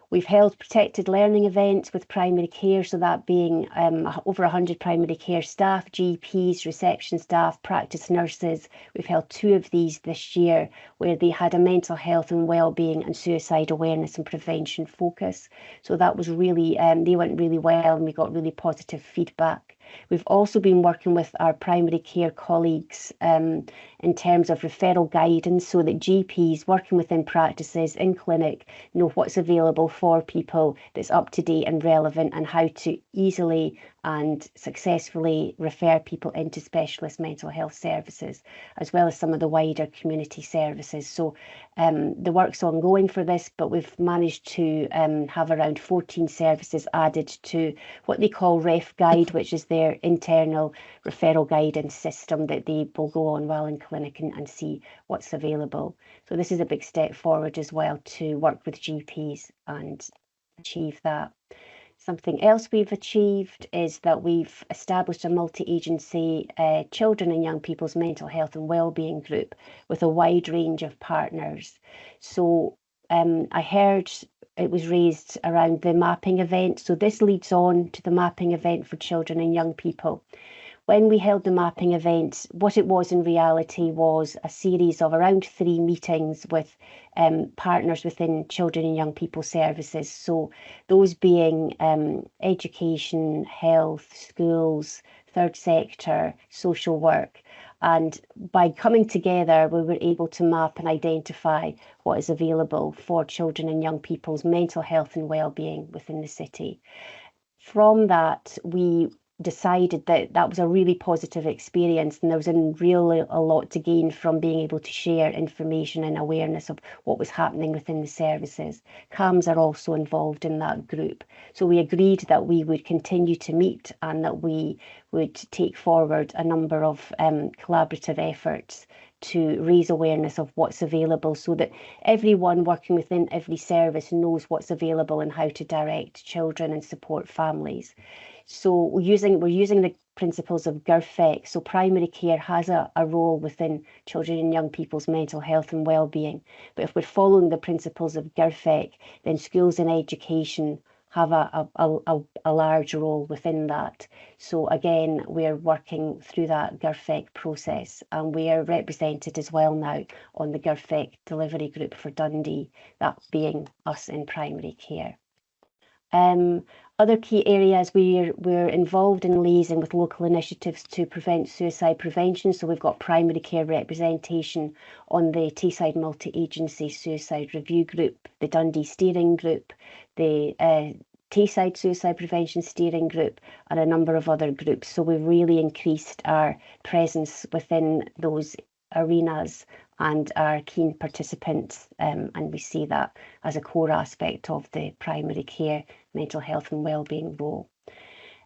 We've held protected learning events with primary care, so that being over 100 primary care staff, GPs, reception staff, practice nurses. We've held 2 of these this year where they had a mental health and wellbeing and suicide awareness and prevention focus. So that was really, they went really well and we got really positive feedback. We've also been working with our primary care colleagues in terms of referral guidance, so that GPs working within practices in clinic know what's available for people that's up to date and relevant, and how to easily and successfully refer people into specialist mental health services, as well as some of the wider community services. So the work's ongoing for this, but we've managed to have around 14 services added to what they call Ref Guide, which is their internal referral guidance system that they will go on while in clinic and see what's available. So this is a big step forward as well to work with GPs and achieve that. Something else we've achieved is that we've established a multi-agency children and young people's mental health and wellbeing group with a wide range of partners. So I heard it was raised around the mapping event. So this leads on to the mapping event for children and young people. When we held the mapping event, what it was in reality was a series of around 3 meetings with partners within children and young people services. So those being education, health, schools, third sector, social work. And by coming together, we were able to map and identify what is available for children and young people's mental health and wellbeing within the city. From that, we decided that that was a really positive experience, and there was really a lot to gain from being able to share information and awareness of what was happening within the services. CAMS are also involved in that group. So we agreed that we would continue to meet and that we would take forward a number of collaborative efforts to raise awareness of what's available, so that everyone working within every service knows what's available and how to direct children and support families. So we're using the principles of GIRFEC. So primary care has a role within children and young people's mental health and wellbeing. But if we're following the principles of GIRFEC, then schools and education have a large role within that. So again, we're working through that GIRFEC process, and we are represented as well now on the GIRFEC delivery group for Dundee, that being us in primary care. Other key areas, we're involved in liaising with local initiatives to prevent suicide prevention. So we've got primary care representation on the Tayside Multi-Agency Suicide Review Group, the Dundee Steering Group, the Tayside Suicide Prevention Steering Group, and a number of other groups. So we've really increased our presence within those arenas and are keen participants, and we see that as a core aspect of the primary care mental health and wellbeing role.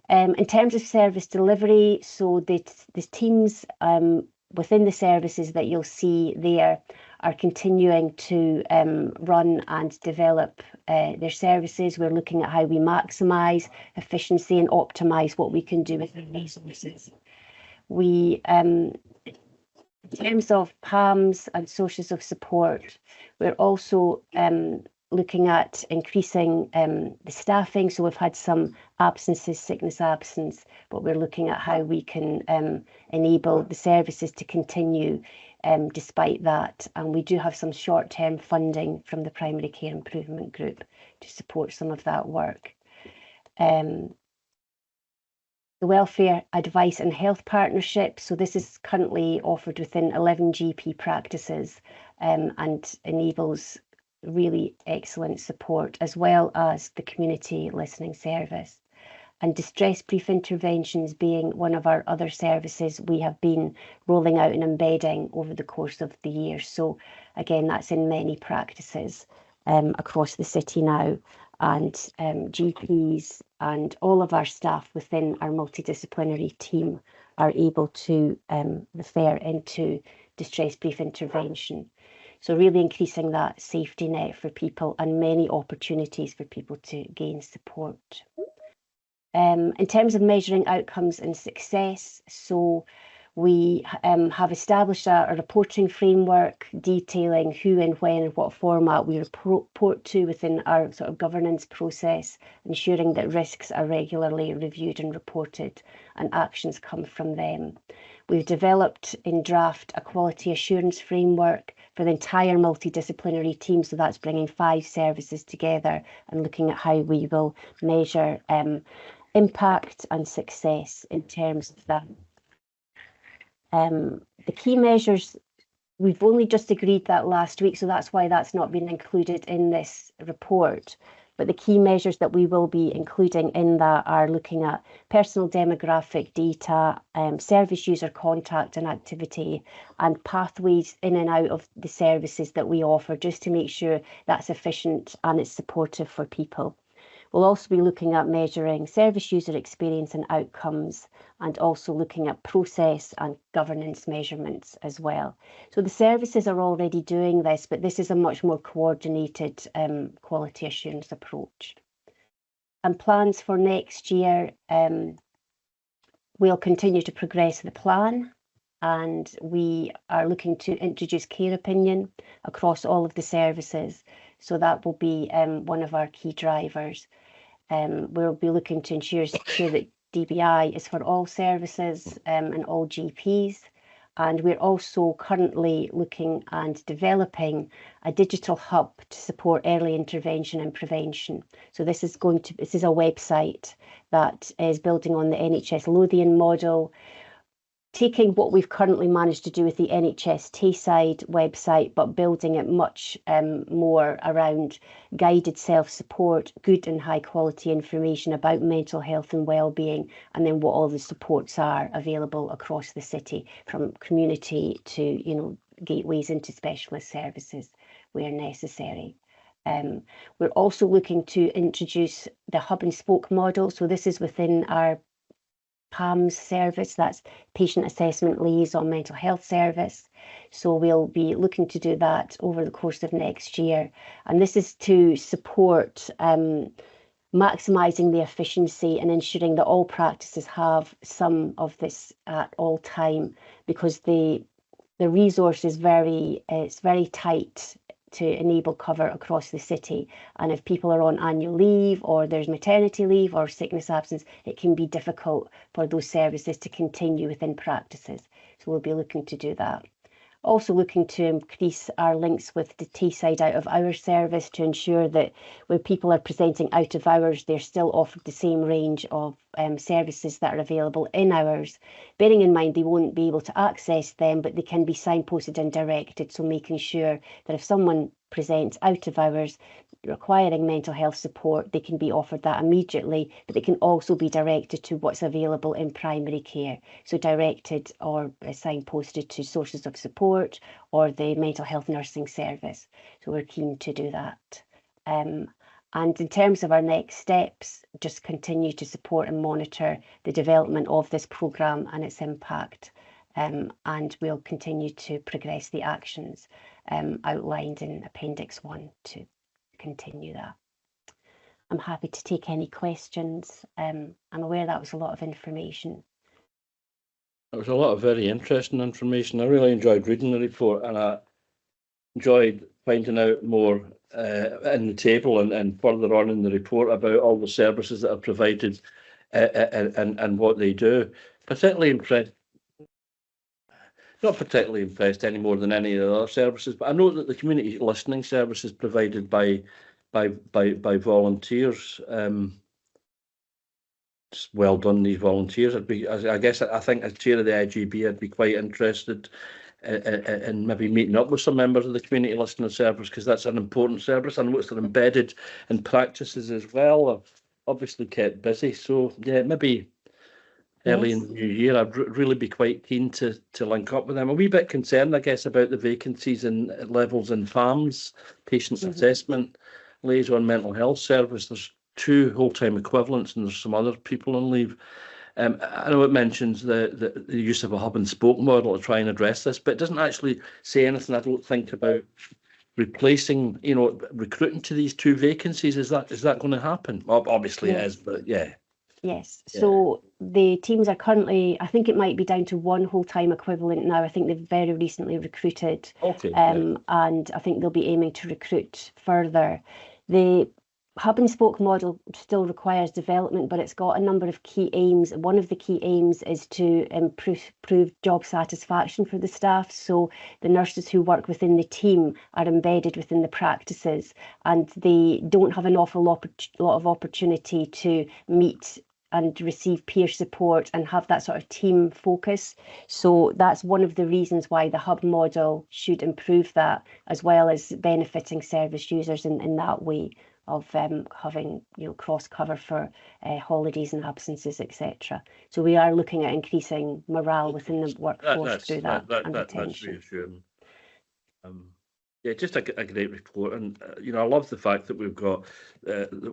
In terms of service delivery, so the teams within the services that you'll see there are continuing to run and develop their services. We're looking at how we maximise efficiency and optimise what we can do with the resources. We In terms of PAMs and sources of support, we're also looking at increasing the staffing. So we've had some absences, sickness absence, but we're looking at how we can enable the services to continue despite that. And we do have some short-term funding from the Primary Care Improvement Group to support some of that work. The Welfare Advice and Health Partnership. So this is currently offered within 11 GP practices and enables really excellent support, as well as the community listening service. And distress brief interventions being one of our other services we have been rolling out and embedding over the course of the year. So again, that's in many practices across the city now. And GPs and all of our staff within our multidisciplinary team are able to refer into distress brief intervention. So really increasing that safety net for people and many opportunities for people to gain support. In terms of measuring outcomes and success, so we have established a reporting framework detailing who and when and what format we report to within our sort of governance process, ensuring that risks are regularly reviewed and reported and actions come from them. We've developed in draft a quality assurance framework for the entire multidisciplinary team. So that's bringing 5 services together and looking at how we will measure impact and success in terms of that. The key measures, we've only just agreed that last week, so that's why that's not been included in this report. But the key measures that we will be including in that are looking at personal demographic data, service user contact and activity, and pathways in and out of the services that we offer, just to make sure that's efficient and it's supportive for people. We'll also be looking at measuring service user experience and outcomes, and also looking at process and governance measurements as well. So the services are already doing this, but this is a much more coordinated quality assurance approach. And plans for next year, we'll continue to progress the plan, and we are looking to introduce care opinion across all of the services. So that will be one of our key drivers. We'll be looking to ensure that DBI is for all services and all GPs. And we're also currently looking and developing a digital hub to support early intervention and prevention. So this is a website that is building on the NHS Lothian model, taking what we've currently managed to do with the NHS Tayside website, but building it much more around guided self-support, good and high quality information about mental health and well-being, and then what all the supports are available across the city, from community to, you know, gateways into specialist services where necessary. We're also looking to introduce the hub and spoke model. So this is within our PAMS service, that's Patient Assessment Liaison Mental Health Service. So we'll be looking to do that over the course of next year. And this is to support maximising the efficiency and ensuring that all practices have some of this at all time, because the resource is very tight to enable cover across the city. And if people are on annual leave, or there's maternity leave or sickness absence, it can be difficult for those services to continue within practices. So we'll be looking to do that. Also looking to increase our links with the Tayside out of hours service to ensure that where people are presenting out of hours, they're still offered the same range of services that are available in hours, bearing in mind they won't be able to access them, but they can be signposted and directed. So making sure that if someone presents out of hours requiring mental health support, they can be offered that immediately, but they can also be directed to what's available in primary care. So directed or signposted to sources of support or the mental health nursing service. So we're keen to do that. And in terms of our next steps, just continue to support and monitor the development of this programme and its impact. And we'll continue to progress the actions outlined in Appendix 1 to continue that. I'm happy to take any questions. I'm aware that was a lot of information. There was a lot of very interesting information. I really enjoyed reading the report, and I enjoyed finding out more in the table and further on in the report about all the services that are provided and what they do. Particularly impressed, not particularly impressed any more than any of the other services, but I know that the community listening service is provided by volunteers. Well done, these volunteers. I think as chair of the IJB, I'd be quite interested in maybe meeting up with some members of the community listening service, because that's an important service. I know it's embedded in practices as well. I've obviously kept busy, so yeah, maybe early in the new year, I'd really be quite keen to link up with them. A wee bit concerned, I guess, about the vacancies and levels in PAMS, Patient Assessment Liaison Mental Health Service. There's 2 full-time equivalents, and there's some other people on leave. I know it mentions the use of a hub and spoke model to try and address this, but it doesn't actually say anything, I don't think, about replacing, recruiting to these 2 vacancies. Is that going to happen? Obviously it is, but yeah. Yes, so the teams are currently, I think it might be down to 1 full-time equivalent now. I think they've very recently recruited, and I think they'll be aiming to recruit further. The hub and spoke model still requires development, but it's got a number of key aims. One of the key aims is to improve job satisfaction for the staff. So the nurses who work within the team are embedded within the practices, and they don't have an awful lot of opportunity to meet and receive peer support and have that sort of team focus. So that's one of the reasons why the hub model should improve that, as well as benefiting service users in that way of having cross cover for holidays and absences, etc. So we are looking at increasing morale within the workforce through that and retention. That's reassuring. Yeah, just a great report, and I love the fact that we've got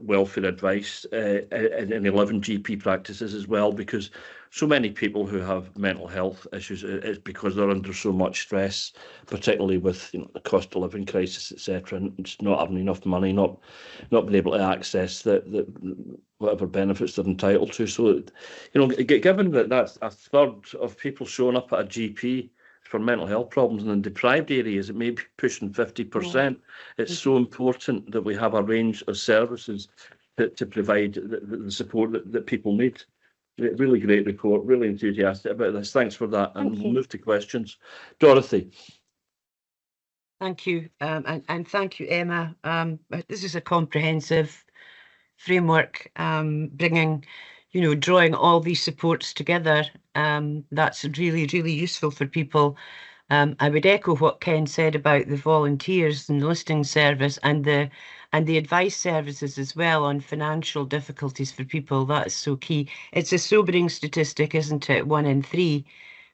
welfare advice in 11 GP practices as well, because so many people who have mental health issues, it's because they're under so much stress, particularly with the cost of living crisis, etc., and just not having enough money, not being able to access the whatever benefits they're entitled to. So, given that that's a third of people showing up at a GP for mental health problems in deprived areas, it may be pushing 50%. It's so important that we have a range of services to provide the support that people need. Really great report, really enthusiastic about this. Thanks for that. And we'll move to questions. Dorothy. Thank you, and thank you, Emma. This is a comprehensive framework, bringing, drawing all these supports together. That's really, really useful for people. I would echo what Ken said about the volunteers and the listening service and the advice services as well on financial difficulties for people. That is so key. It's a sobering statistic, isn't it? 1 in 3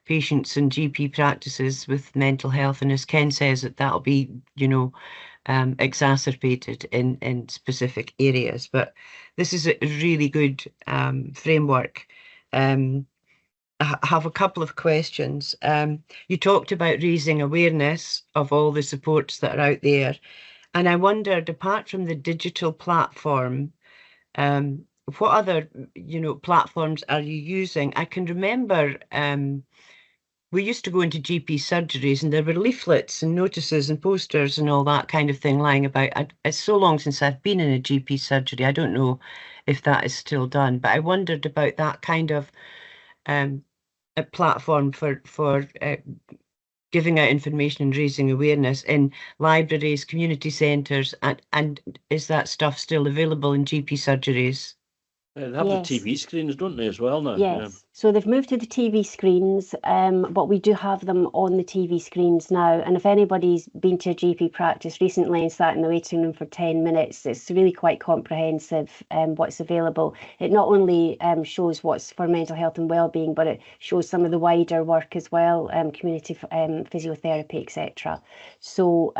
patients in GP practices with mental health, and as Ken says, that'll be, exacerbated in specific areas. But this is a really good framework. I have a couple of questions. You talked about raising awareness of all the supports that are out there, and I wondered, apart from the digital platform, what other platforms are you using? I can remember we used to go into GP surgeries and there were leaflets and notices and posters and all that kind of thing lying about. It's so long since I've been in a GP surgery. I don't know if that is still done, but I wondered about that kind of a platform for giving out information and raising awareness in libraries, community centres, and is that stuff still available in GP surgeries? They have the TV screens, don't they, as well now? Yes, so they've moved to the TV screens, but we do have them on the TV screens now. And if anybody's been to a GP practice recently and sat in the waiting room for 10 minutes, it's really quite comprehensive what's available. It not only shows what's for mental health and wellbeing, but it shows some of the wider work as well, community physiotherapy, etc. So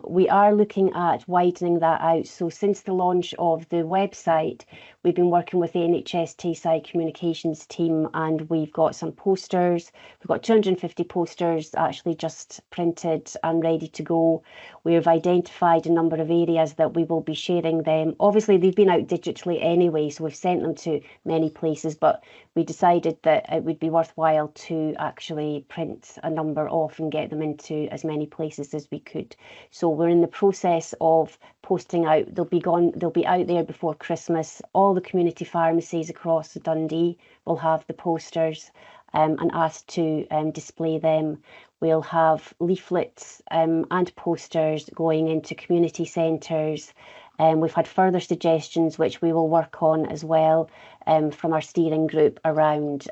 we are looking at widening that out. So since the launch of the website, we've been working with the NHS Tayside Communications team and we've got some posters. We've got 250 posters actually just printed and ready to go. We've identified a number of areas that we will be sharing them. Obviously, they've been out digitally anyway, so we've sent them to many places, but we decided that it would be worthwhile to actually print a number off and get them into as many places as we could. So we're in the process of posting out. They'll be out there before Christmas. All the community pharmacies across Dundee will have the posters and asked to display them. We'll have leaflets and posters going into community centres. We've had further suggestions which we will work on as well from our steering group around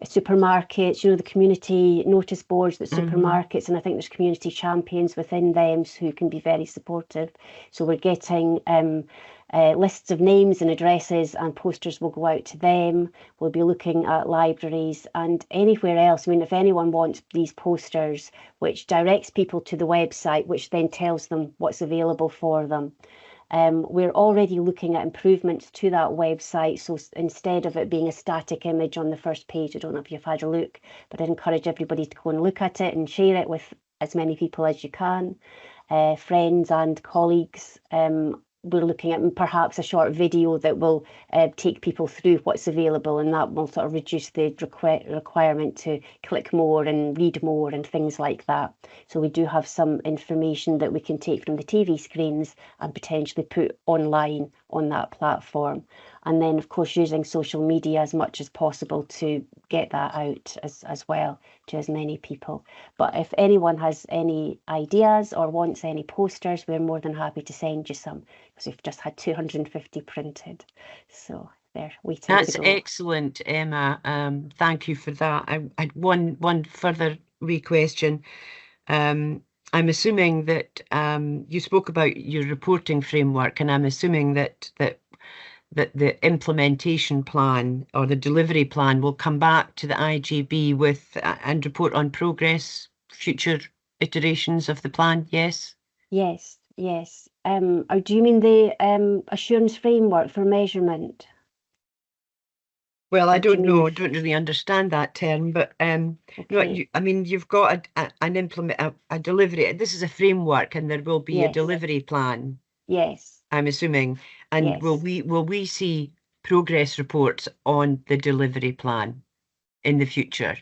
supermarkets, you know, the community notice boards at supermarkets, and I think there's community champions within them who can be very supportive. So we're getting lists of names and addresses, and posters will go out to them. We'll be looking at libraries and anywhere else. I mean, if anyone wants these posters, which directs people to the website, which then tells them what's available for them. We're already looking at improvements to that website. So instead of it being a static image on the first page, I don't know if you've had a look, but I encourage everybody to go and look at it and share it with as many people as you can, friends and colleagues. We're looking at perhaps a short video that will take people through what's available, and that will sort of reduce the requirement to click more and read more and things like that. So we do have some information that we can take from the TV screens and potentially put online on that platform. And then, of course, using social media as much as possible to get that out as well to as many people. But if anyone has any ideas or wants any posters, we're more than happy to send you some, because we've just had 250 printed. So they're waiting That's to go. excellent, Emma. Thank you for that. I had one further wee question. I'm assuming that you spoke about your reporting framework, and I'm assuming that the implementation plan or the delivery plan will come back to the IJB with and report on progress, future iterations of the plan, yes? Yes, yes. Or do you mean the assurance framework for measurement? Well, I Or do you don't mean know, I don't really understand that term, but Okay. I mean, you've got a delivery. This is a framework, and there will be a Yes. delivery plan, Yes, I'm assuming. And will yes. we see progress reports on the delivery plan in the future?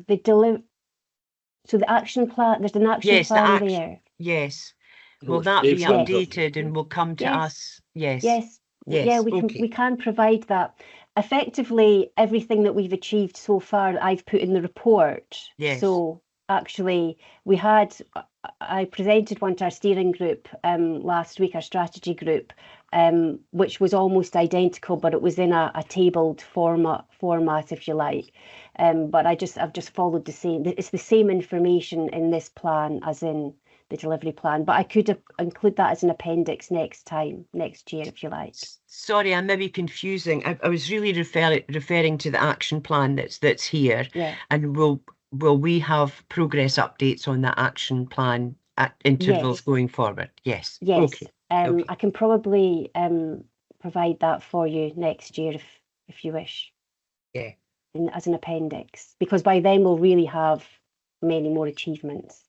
So the action plan, there's an action Yes, the plan action. there. Yes. No, Will it's that be Dave's hands up. updated and will come to Yes. us? Yes. Yes, Yes. yeah, Okay. we can provide that. Effectively, everything that we've achieved so far, I've put in the report. Yes. So actually, I presented one to our steering group last week, our strategy group, which was almost identical, but it was in a tabled format, if you like. But I've just followed the same. It's the same information in this plan as in the delivery plan, but I could include that as an appendix next year, if you like. Sorry, I may be confusing. I was really referring to the action plan that's here. Yeah. And will we have progress updates on that action plan at intervals Yes. going forward? Yes. Yes. Okay. Okay. I can probably provide that for you next year if you wish. Yeah. As an appendix, because by then we'll really have many more achievements.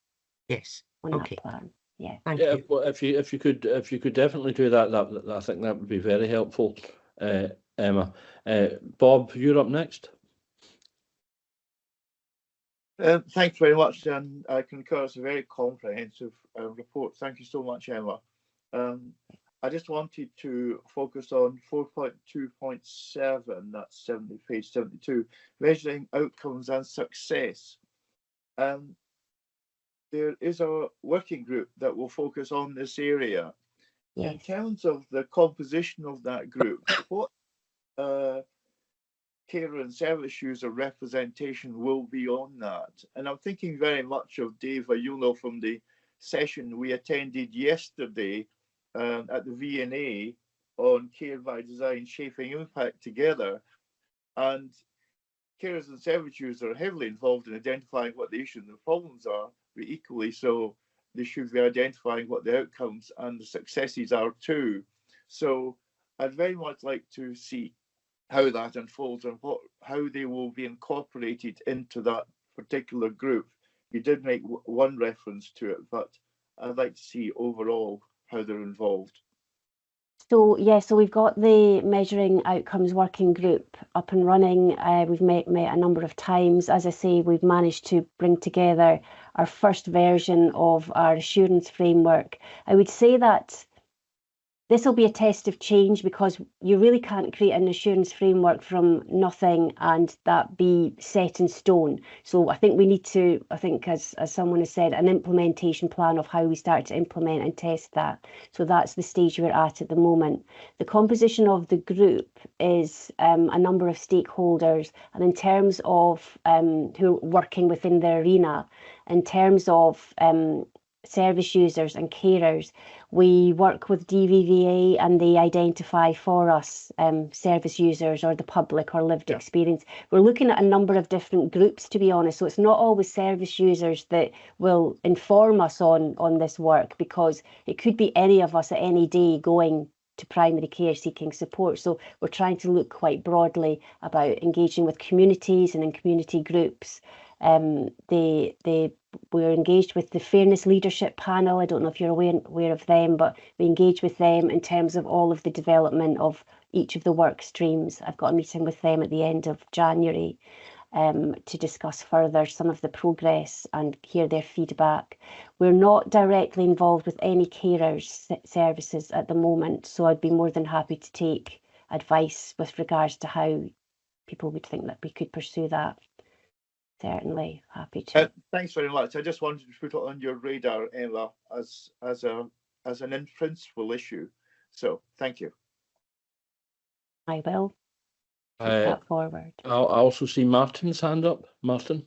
Yes. On okay. that plan. Yeah. Thank Yeah, you. well, if you could definitely do that, I think that would be very helpful, Emma. Bob, you're up next. Thanks very much, and I concur. It's a very comprehensive report. Thank you so much, Emma. I just wanted to focus on 4.2.7, that's page 72, measuring outcomes and success. There is a working group that will focus on this area. Yes. In terms of the composition of that group, what carer and service user representation will be on that? And I'm thinking very much of Dave Ayuno from the session we attended yesterday at the V&A on Care by Design, Shaping Impact Together. And carers and service users are heavily involved in identifying what the issues and the problems are, but equally so they should be identifying what the outcomes and the successes are too. So I'd very much like to see how that unfolds and how they will be incorporated into that particular group. You did make one reference to it, but I'd like to see overall how they're involved. So yeah, so we've got the Measuring Outcomes Working Group up and running. We've met a number of times. As I say, we've managed to bring together our first version of our assurance framework. I would say that this will be a test of change, because you really can't create an assurance framework from nothing and that be set in stone. So I think we need to, as someone has said, an implementation plan of how we start to implement and test that. So that's the stage we're at the moment. The composition of the group is a number of stakeholders, and in terms of who are working within the arena, in terms of service users and carers, we work with DVVA and they identify for us service users or the public or lived experience. We're looking at a number of different groups, to be honest, so it's not always service users that will inform us on this work, because it could be any of us at any day going to primary care seeking support. So we're trying to look quite broadly about engaging with communities and in community groups. We're engaged with the Fairness Leadership Panel. I don't know if you're aware of them, but we engage with them in terms of all of the development of each of the work streams. I've got a meeting with them at the end of January to discuss further some of the progress and hear their feedback. We're not directly involved with any carers services at the moment, so I'd be more than happy to take advice with regards to how people would think that we could pursue that. Certainly happy to. Thanks very much. I just wanted to put it on your radar, Emma, as an in-principle issue. So thank you. I will take that forward. I also see Martin's hand up. Martin.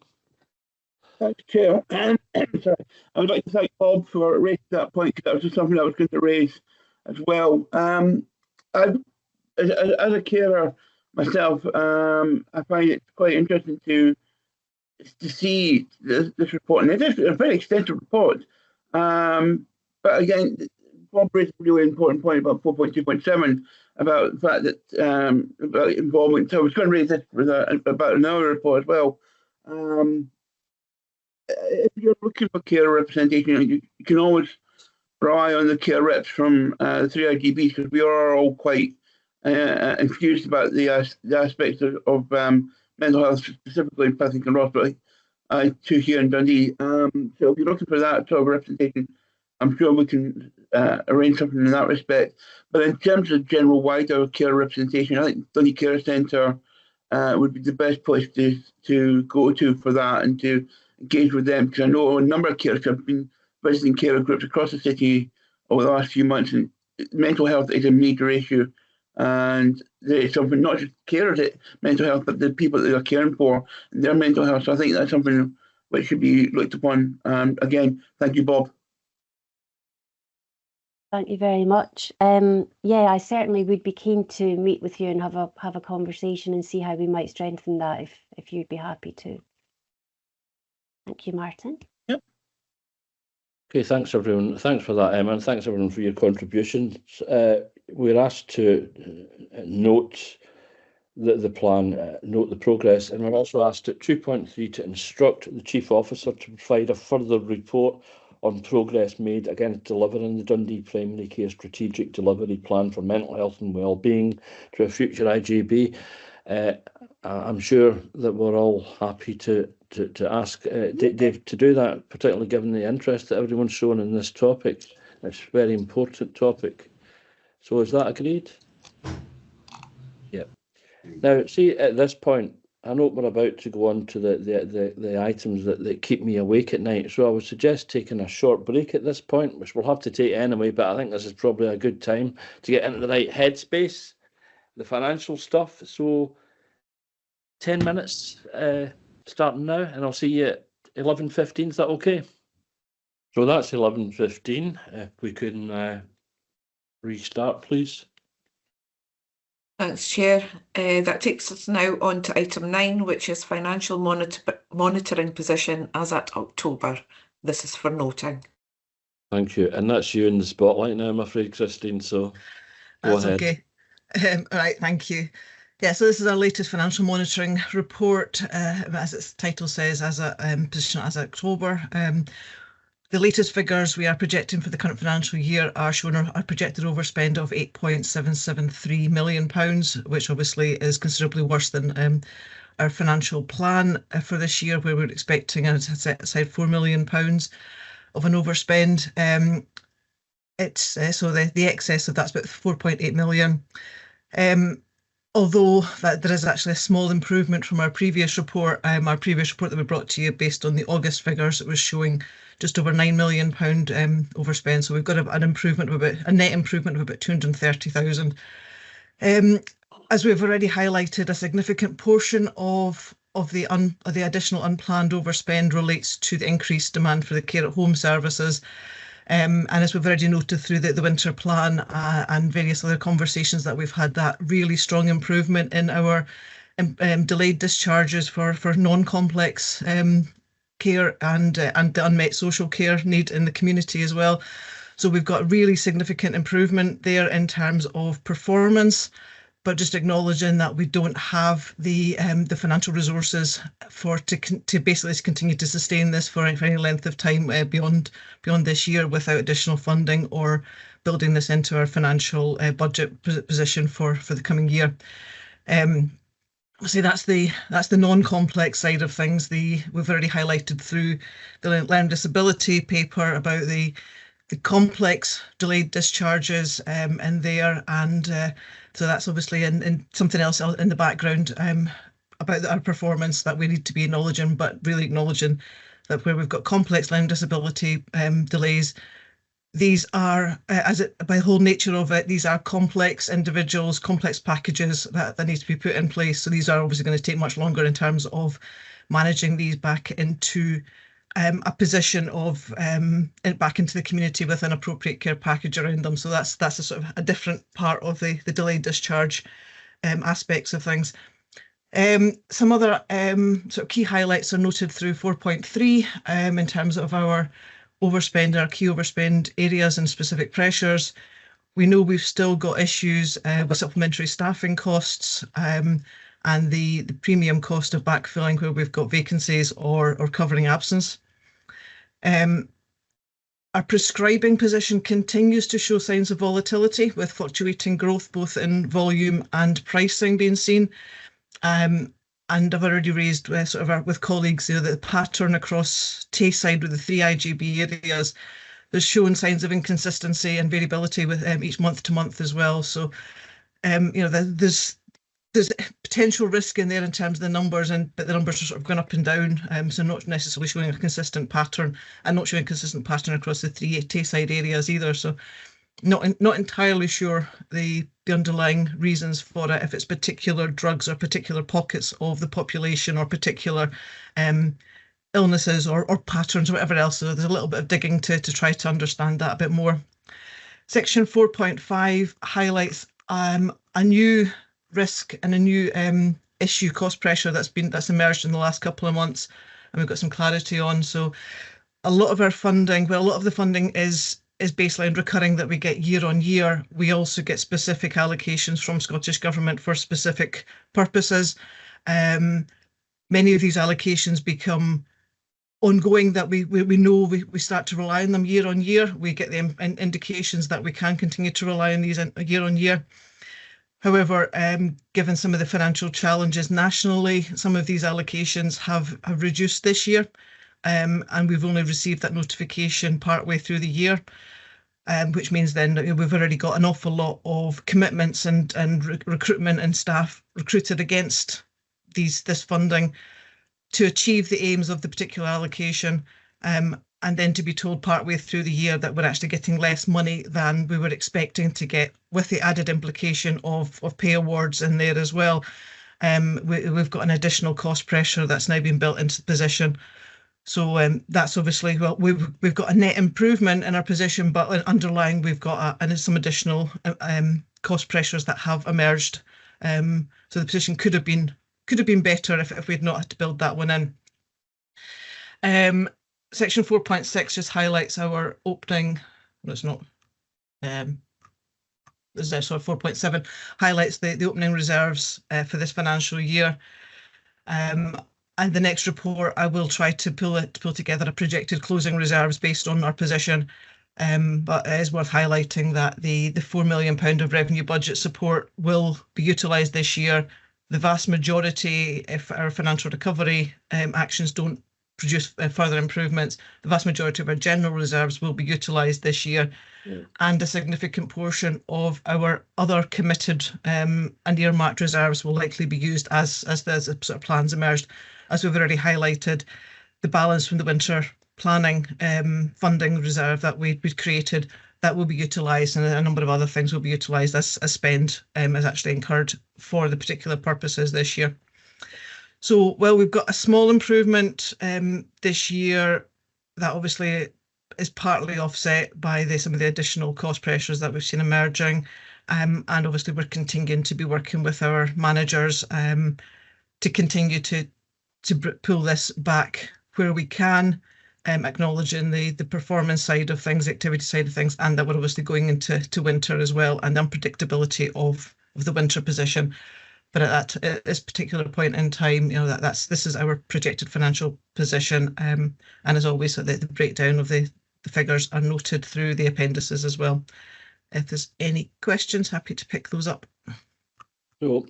Thanks, Chair. And sorry, I would like to thank Bob for raising that point, because that was just something I was going to raise as well. As a carer myself, I find it quite interesting to see this report, and it is a very extensive report. But again, Bob raised a really important point about 4.2.7 about the fact that about involvement. So I was going to raise this about another report as well. If you're looking for care representation, you can always rely on the care reps from the 3 IJBs, because we are all quite infused about the aspects of mental health, specifically in Plymouth and Ross, but two here in Dundee. So if you're looking for that sort of representation, I'm sure we can arrange something in that respect. But in terms of general wider care representation, I think Dundee Care Centre would be the best place to go to for that and to engage with them, because I know a number of carers have been visiting carer groups across the city over the last few months, and mental health is a major issue. And it's something not just carers, mental health, but the people that they're caring for and their mental health. So I think that's something which should be looked upon. Again, thank you, Bob. Thank you very much. Yeah, I certainly would be keen to meet with you and have a conversation and see how we might strengthen that if you'd be happy to. Thank you, Martin. Yep. Okay, thanks everyone. Thanks for that, Emma, and thanks everyone for your contributions. We're asked to note the plan, note the progress, and we're also asked at 2.3 to instruct the Chief Officer to provide a further report on progress made against delivering the Dundee Primary Care Strategic Delivery Plan for Mental Health and Wellbeing to a future IJB. I'm sure that we're all happy to ask Dave to do that, particularly given the interest that everyone's shown in this topic. It's a very important topic. So is that agreed? Yep. Now, see, at this point, I know we're about to go on to the items that keep me awake at night. So I would suggest taking a short break at this point, which we'll have to take anyway, but I think this is probably a good time to get into the right headspace, the financial stuff. So 10 minutes starting now, and I'll see you at 11:15. Is that okay? So that's 11:15. If we can restart, please. Thanks, Chair. That takes us now on to item 9, which is financial monitoring position as at October. This is for noting. Thank you. And that's you in the spotlight now, I'm afraid, Christine. So go ahead. Okay. All right, thank you. Yeah, so this is our latest financial monitoring report, as its title says, as a position as October. The latest figures we are projecting for the current financial year are showing our projected overspend of £8.773 million, which obviously is considerably worse than our financial plan for this year, where we're expecting to set aside £4 million of an overspend. So the excess of that's about 4.8 million. Although there is actually a small improvement from our previous report that we brought to you based on the August figures, it was showing just over £9 million overspend. So we've got a net improvement of about 230,000. As we've already highlighted, a significant portion of the additional unplanned overspend relates to the increased demand for the care at home services. And as we've already noted through the winter plan and various other conversations that we've had, that really strong improvement in our delayed discharges for non-complex care and the unmet social care need in the community as well. So we've got really significant improvement there in terms of performance, but just acknowledging that we don't have the financial resources to basically continue to sustain this for any length of time beyond this year without additional funding or building this into our financial budget position for the coming year. So that's the non-complex side of things. We've already highlighted through the learning disability paper about the complex delayed discharges in there, and so that's obviously in something else in the background about our performance that we need to be acknowledging, but really acknowledging that where we've got complex learning disability delays, these are, by the whole nature of it, these are complex individuals, complex packages that need to be put in place. So these are obviously going to take much longer in terms of managing these back into a position of back into the community with an appropriate care package around them. So that's a sort of a different part of the delayed discharge aspects of things. Some other sort of key highlights are noted through 4.3 in terms of our overspend, our key overspend areas and specific pressures. We know we've still got issues with supplementary staffing costs and the premium cost of backfilling where we've got vacancies or covering absence. Our prescribing position continues to show signs of volatility with fluctuating growth both in volume and pricing being seen. And I've already raised with colleagues the pattern across Tayside with the 3 IJB areas. There's showing signs of inconsistency and variability with each month to month as well. So, there's potential risk in there in terms of the numbers, but the numbers are sort of going up and down. So not necessarily showing a consistent pattern, and not showing a consistent pattern across the 3 Tayside areas either. So not entirely sure the underlying reasons for it, if it's particular drugs or particular pockets of the population or particular illnesses or patterns or whatever else. So there's a little bit of digging to try to understand that a bit more. Section 4.5 highlights a new risk and a new issue, cost pressure that's emerged in the last couple of months, and we've got some clarity on. So a lot of the funding is baseline recurring that we get year on year. We also get specific allocations from Scottish Government for specific purposes. Many of these allocations become ongoing, that we know we start to rely on them year on year. We get the indications that we can continue to rely on these year on year. However, given some of the financial challenges nationally, some of these allocations have reduced this year, and we've only received that notification partway through the year, which means then we've already got an awful lot of commitments and recruitment and staff recruited against this funding to achieve the aims of the particular allocation, and then to be told partway through the year that we're actually getting less money than we were expecting to get, with the added implication of pay awards in there as well. We've got an additional cost pressure that's now been built into the position. So that's obviously, well, we've got a net improvement in our position, but underlying we've got some additional cost pressures that have emerged. So the position could have been better if we'd not had to build that one in. Section 4.6 just highlights our opening. No, it's not. sorry, 4.7 highlights the opening reserves for this financial year. And the next report, I will try to pull together a projected closing reserves based on our position. But it is worth highlighting that the £4 million of revenue budget support will be utilised this year. The vast majority, if our financial recovery actions don't produce further improvements, the vast majority of our general reserves will be utilised this year. Yeah. And a significant portion of our other committed and earmarked reserves will likely be used as the sort of plans emerged. As we've already highlighted, the balance from the winter planning funding reserve that we'd created, that will be utilised, and a number of other things will be utilised as spend is actually incurred for the particular purposes this year. So, well, we've got a small improvement this year that obviously is partly offset by some of the additional cost pressures that we've seen emerging. And obviously we're continuing to be working with our managers to continue to pull this back where we can, acknowledging the performance side of things, activity side of things, and that we're obviously going into winter as well, and the unpredictability of the winter position. But at this particular point in time, you know, this is our projected financial position, and as always, the breakdown of the figures are noted through the appendices as well. If there's any questions, happy to pick those up. So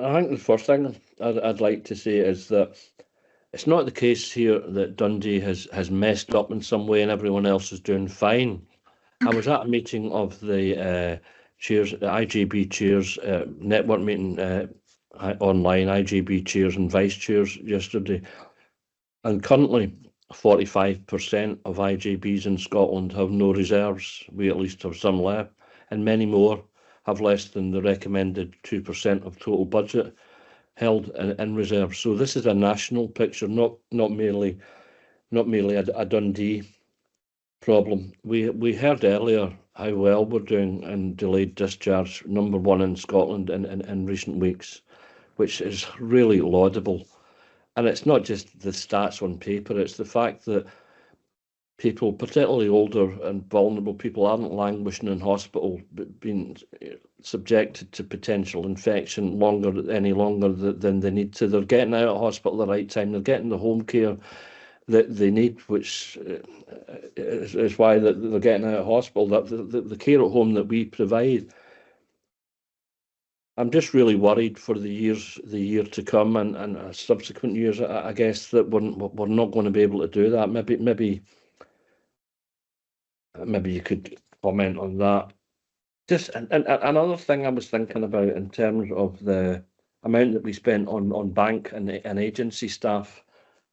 I think the first thing I'd like to say is that it's not the case here that Dundee has messed up in some way and everyone else is doing fine. I was at a meeting of the chairs, the IJB chairs, network meeting online, IJB chairs and vice chairs yesterday, and currently 45% of IJBs in Scotland have no reserves. We at least have some left, and many more have less than the recommended 2% of total budget held in reserve. So this is a national picture, not merely a Dundee problem. We heard earlier how well we're doing in delayed discharge, #1 in Scotland in recent weeks, which is really laudable. And it's not just the stats on paper, it's the fact that people, particularly older and vulnerable people, aren't languishing in hospital, but being subjected to potential infection any longer than they need to. They're getting out of hospital at the right time, they're getting the home care that they need, which is why they're getting out of hospital, the care at home that we provide. I'm just really worried for the year to come and subsequent years. I guess that we're not going to be able to do that. Maybe you could comment on that. Just and another thing I was thinking about in terms of the amount that we spent on bank and agency staff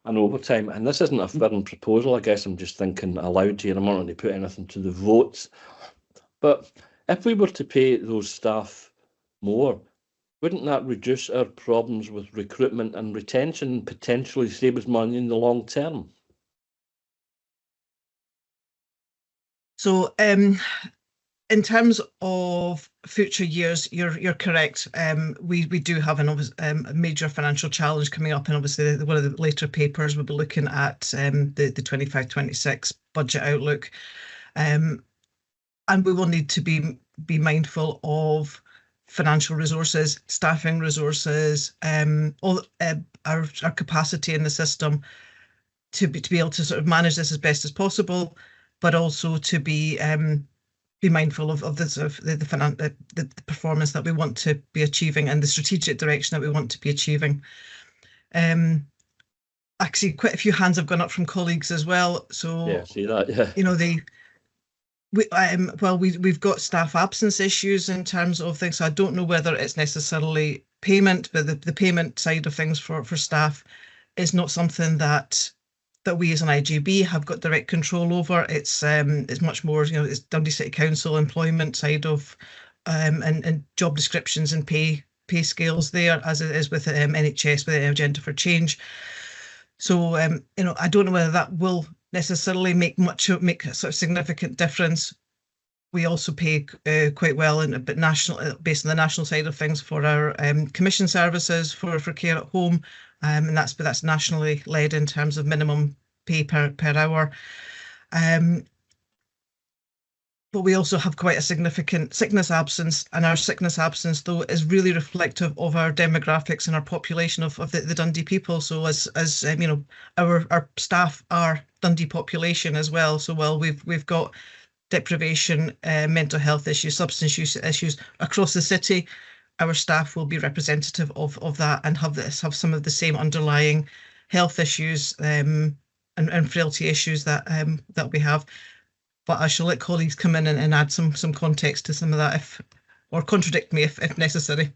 and overtime. And this isn't a firm proposal. I guess I'm just thinking aloud here. I'm not going to put anything to the votes. But if we were to pay those staff more, wouldn't that reduce our problems with recruitment and retention and potentially save us money in the long term? So in terms of future years, you're correct. We do have a major financial challenge coming up, and obviously one of the later papers we'll be looking at the 25-26 budget outlook, and we will need to be mindful of financial resources, staffing resources, all our capacity in the system to be able to sort of manage this as best as possible, but also to be mindful of the performance that we want to be achieving and the strategic direction that we want to be achieving. Actually, quite a few hands have gone up from colleagues as well. So yeah, see that, yeah. You know, we've got staff absence issues in terms of things. So I don't know whether it's necessarily payment, but the payment side of things for staff is not something that we as an IJB have got direct control over. It's much more, you know, it's Dundee City Council employment side of and job descriptions and pay scales there, as it is with NHS with the Agenda for Change. So you know, I don't know whether that will necessarily make a sort of significant difference. We also pay quite well based on the national side of things for our commission services for care at home, and that's nationally led in terms of minimum pay per hour. but we also have quite a significant sickness absence, and our sickness absence, though, is really reflective of our demographics and our population of the Dundee people. So as you know, our staff are Dundee population as well. So while we've got deprivation, mental health issues, substance use issues across the city, our staff will be representative of that and have some of the same underlying health issues and frailty issues that we have. But I shall let colleagues come in and add some context to some of that, or contradict me if necessary.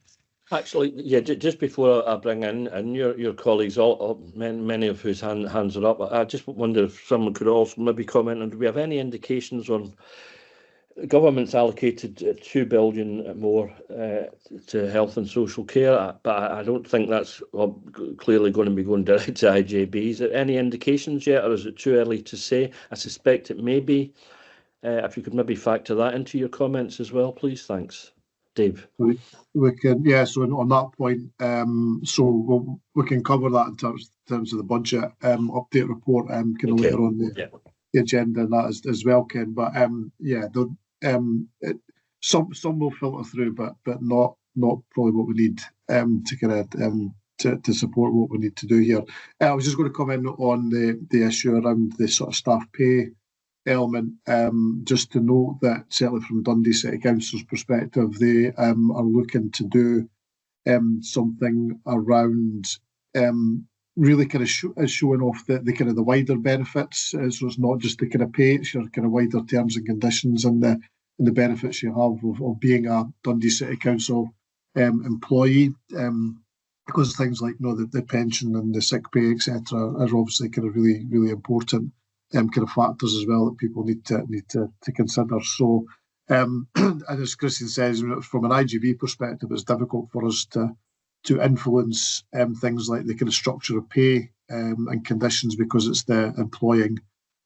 Actually, yeah, just before I bring in your colleagues, many of whose hands are up, I just wonder if someone could also maybe comment on, do we have any indications on government's allocated 2 billion more to health and social care, but I don't think that's clearly going to be going direct to IJB. Is there any indications yet, or is it too early to say? I suspect it may be. If you could maybe factor that into your comments as well, please. Thanks. Dave. We can, yeah, so on that point, so we can cover that in terms of the budget update report kind of later on the agenda and that as well, Ken. But yeah, some will filter through, but not probably what we need to kind of to support what we need to do here. I was just going to comment on the issue around the sort of staff pay element, just to note that certainly from Dundee City Council's perspective, they are looking to do something around really kind of showing off the kind of the wider benefits. So it's not just the kind of pay, it's your kind of wider terms and conditions and the benefits you have of being a Dundee City Council employee. Because things like the pension and the sick pay, etc., are obviously kind of really, really important kind of factors as well that people need to consider. So, and as Christian says, from an IJB perspective, it's difficult for us to influence things like the kind of structure of pay and conditions, because it's the employing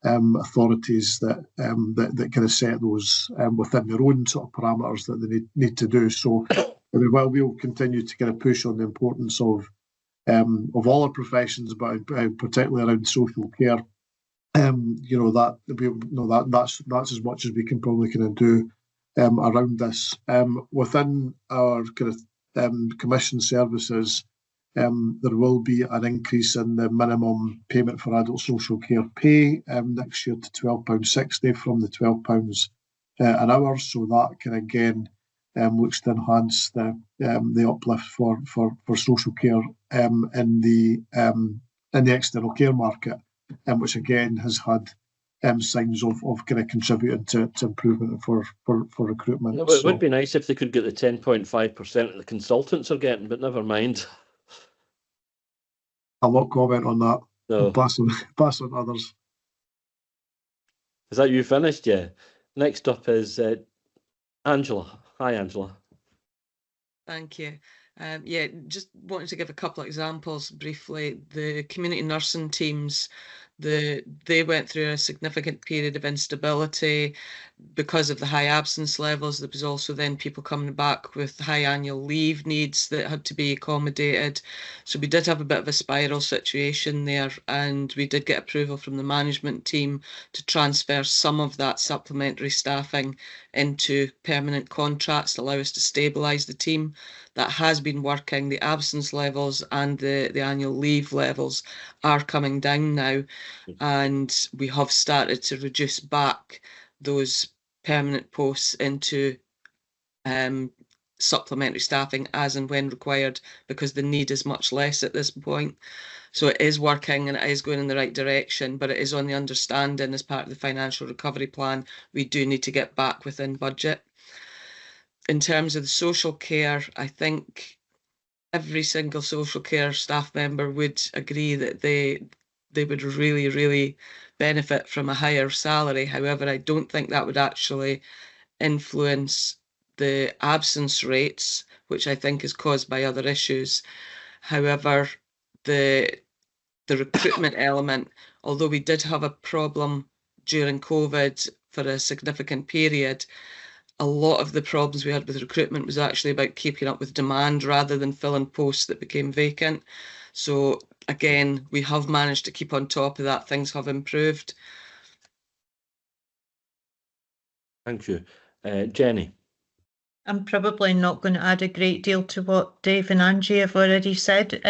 authorities that kind of set those within their own sort of parameters that they need to do. So, while we'll continue to kind of push on the importance of all our professions, but particularly around social care, that's as much as we can probably kind of do around this. Within our kind of commission services, there will be an increase in the minimum payment for adult social care pay next year to £12.60 from the £12 an hour. So that can again looks to enhance the uplift for social care in the external care market, which again has had signs of kind of contributing to improvement for recruitment. No, but it would be nice if they could get the 10.5% that the consultants are getting, but never mind. I'll not comment on that. No. Pass on others. Is that you finished? Yeah. Next up is Angela. Hi, Angela. Thank you. Yeah, just wanted to give a couple of examples briefly. The community nursing teams, they went through a significant period of instability because of the high absence levels. There was also then people coming back with high annual leave needs that had to be accommodated. So we did have a bit of a spiral situation there, and we did get approval from the management team to transfer some of that supplementary staffing into permanent contracts to allow us to stabilise the team. That has been working. The absence levels and the annual leave levels are coming down now, and we have started to reduce back those permanent posts into supplementary staffing as and when required, because the need is much less at this point. So it is working and it is going in the right direction, but it is on the understanding as part of the financial recovery plan, we do need to get back within budget. In terms of the social care, I think every single social care staff member would agree that they would really, really benefit from a higher salary. However, I don't think that would actually influence the absence rates, which I think is caused by other issues. However, the recruitment element, although we did have a problem during COVID for a significant period, a lot of the problems we had with recruitment was actually about keeping up with demand rather than filling posts that became vacant. So again, we have managed to keep on top of that. Things have improved. Thank you. Jenny. I'm probably not going to add a great deal to what Dave and Angie have already said.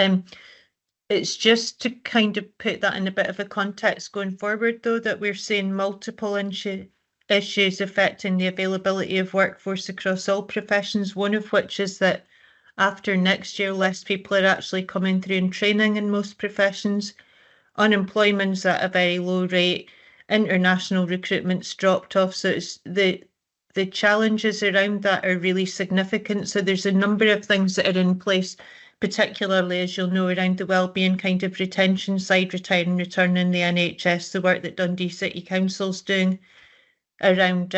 It's just to kind of put that in a bit of a context going forward, though, that we're seeing multiple issues affecting the availability of workforce across all professions, one of which is that after next year, less people are actually coming through in training in most professions. Unemployment's at a very low rate. International recruitment's dropped off. So it's the challenges around that are really significant. So there's a number of things that are in place, particularly, as you'll know, around the wellbeing kind of retention side, retire and return in the NHS, the work that Dundee City Council's doing around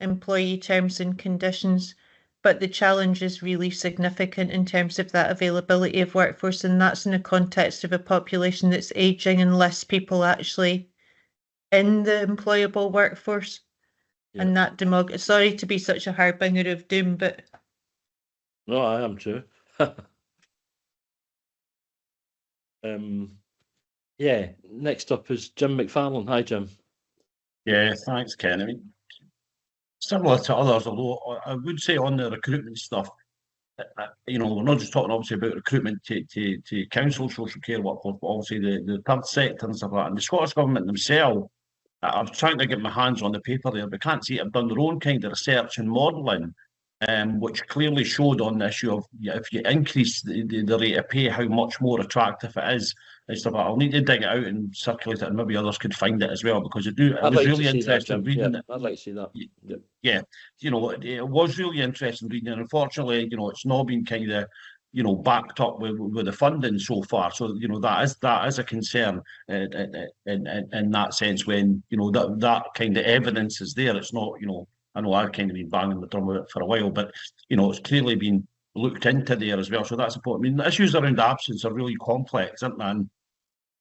employee terms and conditions. But the challenge is really significant in terms of that availability of workforce, and that's in the context of a population that's ageing and less people actually in the employable workforce. Yeah. And that sorry to be such a harbinger of doom, but no, I am too. Yeah, next up is Jim McFarlane. Hi, Jim. Yeah, thanks, Ken. I mean, similar to others, although I would say on the recruitment stuff, you know, we're not just talking obviously about recruitment to council social care workforce, but obviously the third sector and stuff like that. And the Scottish Government themselves, I'm trying to get my hands on the paper there, but can't see it. I've done their own kind of research and modelling, which clearly showed on the issue of if you increase the rate of pay, how much more attractive it is. And stuff. I'll need to dig it out and circulate it, and maybe others could find it as well, because I was really interested in reading it. I'd like to see that. Yeah, you know, it was really interesting reading it. Unfortunately, you know, it's not been kind of, you know, backed up with the funding so far. So, you know, that is a concern in that sense, when, you know, that kind of evidence is there. It's not, you know, I know I've kind of been banging the drum with it for a while, but, you know, it's clearly been looked into there as well. So that's important. I mean, the issues around absence are really complex, aren't they? And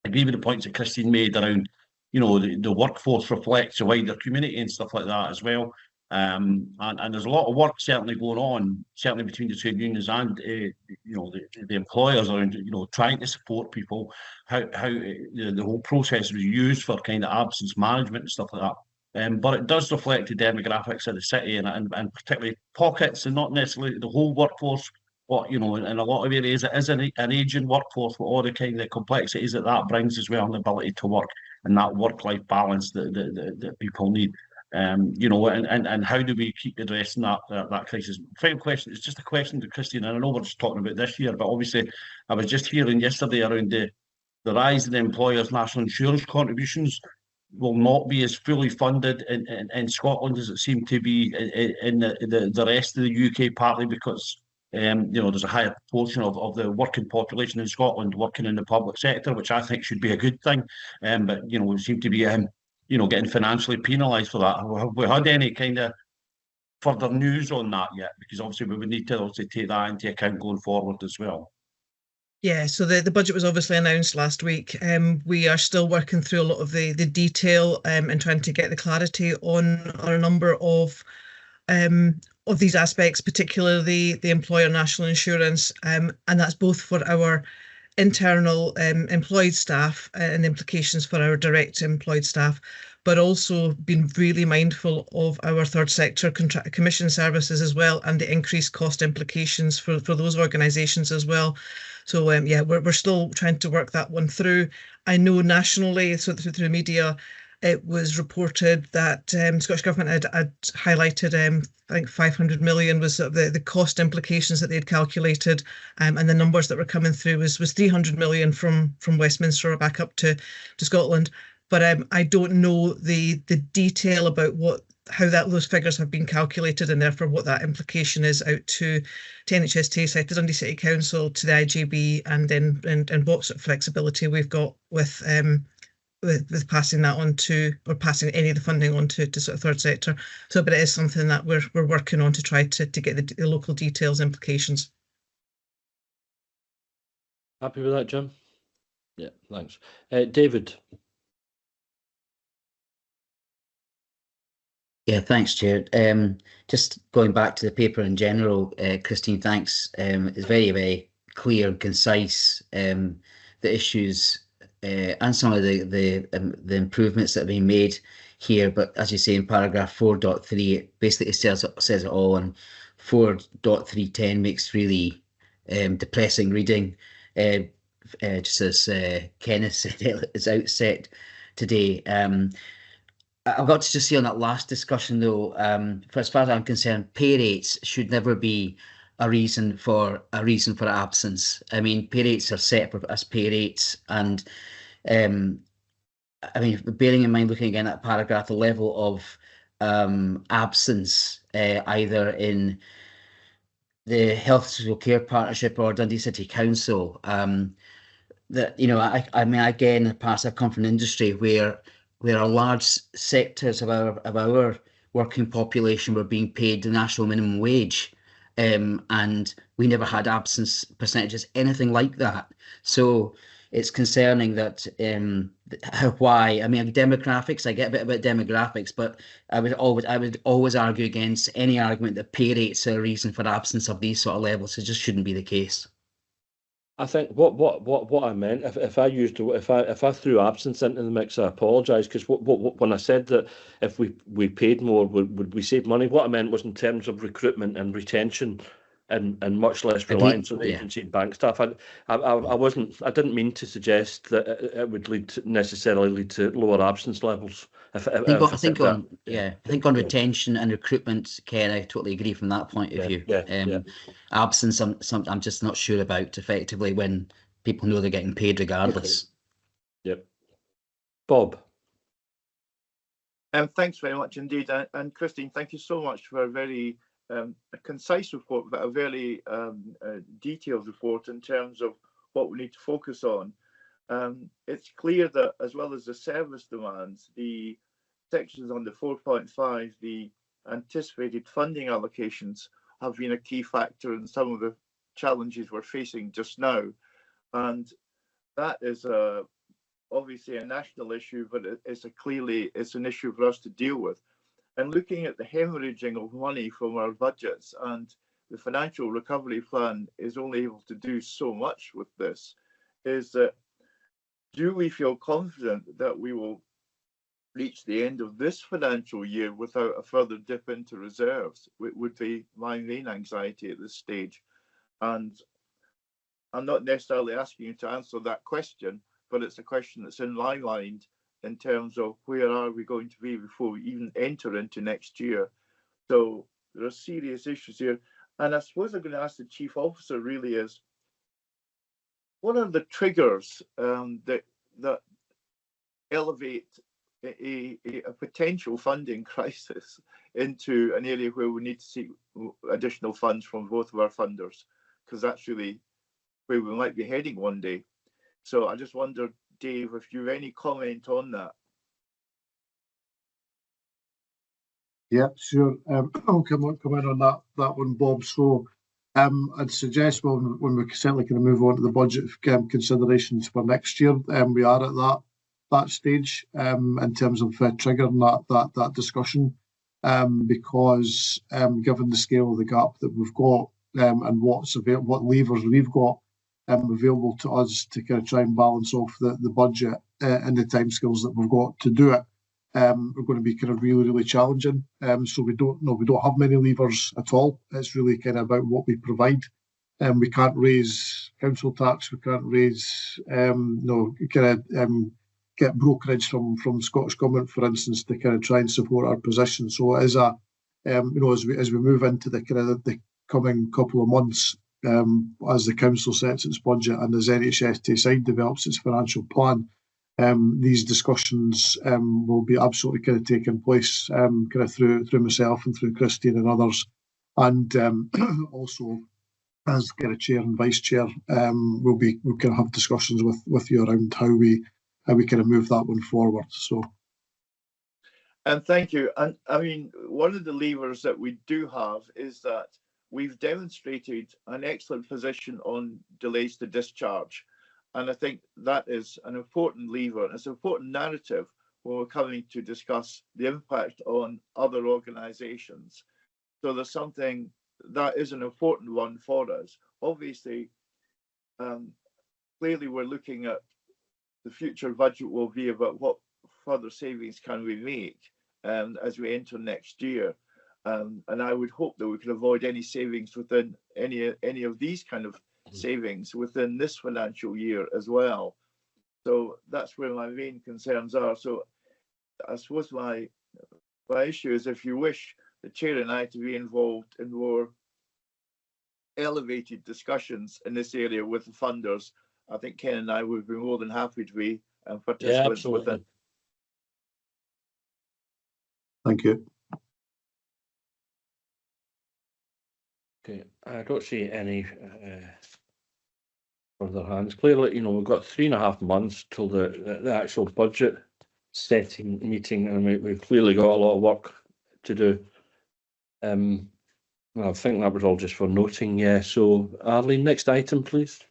I agree with the points that Christine made around, you know, the workforce reflects the wider community and stuff like that as well. And there's a lot of work certainly going on, certainly between the trade unions and you know, the employers around, you know, trying to support people, how the whole process was used for kind of absence management and stuff like that. But it does reflect the demographics of the city and particularly pockets, and not necessarily the whole workforce. But, you know, in a lot of areas, it is an ageing workforce with all the kind of complexities that brings as well, and the ability to work and that work-life balance that people need. You know, and how do we keep addressing that crisis? Final question, it's just a question to Christine, and I know we're just talking about this year, but obviously I was just hearing yesterday around the rise in the employers' national insurance contributions will not be as fully funded in Scotland as it seemed to be in the rest of the UK, partly because you know, there's a higher proportion of the working population in Scotland working in the public sector, which I think should be a good thing. But, you know, we seem to be you know, getting financially penalised for that. Have we had any kind of further news on that yet? Because obviously we would need to also take that into account going forward as well. Yeah, so the budget was obviously announced last week. We are still working through a lot of the detail and trying to get the clarity on a number of these aspects, particularly the employer national insurance, and that's both for our internal employed staff and the implications for our direct employed staff, but also been really mindful of our third sector commission services as well, and the increased cost implications for those organisations as well. So yeah, we're still trying to work that one through. I know nationally, so through the media, it was reported that the Scottish Government had highlighted, I think 500 million was the cost implications that they had calculated, and the numbers that were coming through was 300 million from Westminster back up to Scotland. But I don't know the detail about how those figures have been calculated, and therefore what that implication is out to NHS Tayside, to Dundee City Council, to the IJB, and then and what sort of flexibility we've got with passing that on to, or passing any of the funding on to sort of third sector. So, but it is something that we're working on to try to get the local details implications. Happy with that, Jim? Yeah, thanks. David. Yeah, thanks, Chair. Just going back to the paper in general, Christine, thanks. It's very, very clear and concise, the issues and some of the improvements that have been made. here, but as you say in paragraph 4.3, it basically says it all, and 4.310 makes really depressing reading. Just as Kenneth said at his outset today. I've got to just say on that last discussion though, for as far as I'm concerned, pay rates should never be a reason for absence. I mean, pay rates are separate as pay rates, and I mean, bearing in mind, looking again at paragraph, the level of absence either in the Health Social Care Partnership or Dundee City Council, that, you know, I mean, again, in the past, I've come from an industry where large sectors of our working population were being paid the national minimum wage, and we never had absence percentages, anything like that. So it's concerning that why, I mean, demographics, I get a bit about demographics, but I would always argue against any argument that pay rates are a reason for absence of these sort of levels. It just shouldn't be the case. I think what I meant, if I threw absence into the mix, I apologise, because when I said that if we paid more, would we save money? What I meant was in terms of recruitment and retention, and much less reliance on agency and bank staff. I didn't mean to suggest that it would necessarily lead to lower absence levels. I think on retention and recruitment, Ken, I totally agree from that point of view. Absence, I'm just not sure about effectively when people know they're getting paid regardless. Yep. Bob. Thanks very much indeed, and Christine, thank you so much for a very a concise report, but a very detailed report in terms of what we need to focus on. It's clear that as well as the service demands, the sections on the 4.5, the anticipated funding allocations have been a key factor in some of the challenges we're facing just now. And that is obviously a national issue, but it's an issue for us to deal with. And looking at the hemorrhaging of money from our budgets, and the financial recovery plan is only able to do so much with this, is that do we feel confident that we will reach the end of this financial year without a further dip into reserves? It would be my main anxiety at this stage. And I'm not necessarily asking you to answer that question, but it's a question that's in my mind in terms of where are we going to be before we even enter into next year. So there are serious issues here. And I suppose I'm going to ask the Chief Officer really is, what are the triggers that elevate a potential funding crisis into an area where we need to seek additional funds from both of our funders? Because that's really where we might be heading one day. So I just wonder, Dave, if you have any comment on that. Yeah, sure. I'll come in on that one, Bob. So I'd suggest when we're certainly going to move on to the budget considerations for next year, we are at that stage in terms of triggering that discussion, because given the scale of the gap that we've got and what levers we've got available to us to kind of try and balance off the budget and the timescales that we've got to do it, are going to be kind of really challenging. So we don't have many levers at all. It's really kind of about what we provide. We can't raise council tax. We can't raise get brokerage from Scottish Government, for instance, to kind of try and support our position. So as we move into the coming couple of months, as the council sets its budget and as NH&S Tayside develops its financial plan, these discussions will be absolutely kind of taking place kind of through myself and through Christine and others, and also as kind of chair and vice chair, we'll kind of have discussions with you around how we kind of move that one forward. So. And thank you. And I mean, one of the levers that we do have is that we've demonstrated an excellent position on delays to discharge. And I think that is an important lever. And it's an important narrative when we're coming to discuss the impact on other organisations. So there's something that is an important one for us. Obviously, clearly we're looking at the future budget will be about what further savings can we make as we enter next year. And I would hope that we can avoid any savings within any of these kind of savings within this financial year as well. So that's where my main concerns are. So I suppose my issue is, if you wish the chair and I to be involved in more elevated discussions in this area with the funders, I think Ken and I would be more than happy to be participants within. Thank you. Okay, I don't see any further hands. Clearly, you know, we've got 3.5 months till the actual budget setting meeting, and we've clearly got a lot of work to do. I think that was all just for noting. Yeah. So, Arlene, next item, please.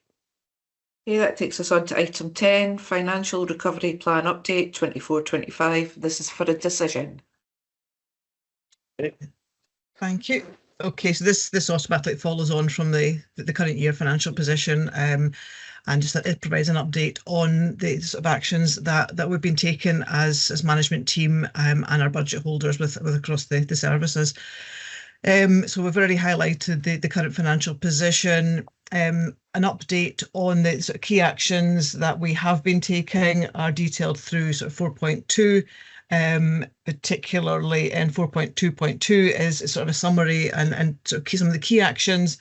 Okay, that takes us on to item 10, Financial Recovery Plan Update 24-25. This is for a decision. Okay. Thank you. Okay, so this automatically follows on from the current year financial position, and just that it provides an update on the sort of actions that we've been taking as management team and our budget holders with across the services. So we've already highlighted the current financial position. An update on the sort of key actions that we have been taking are detailed through sort of 4.2. Particularly in 4.2.2 is sort of a summary and sort of some of the key actions,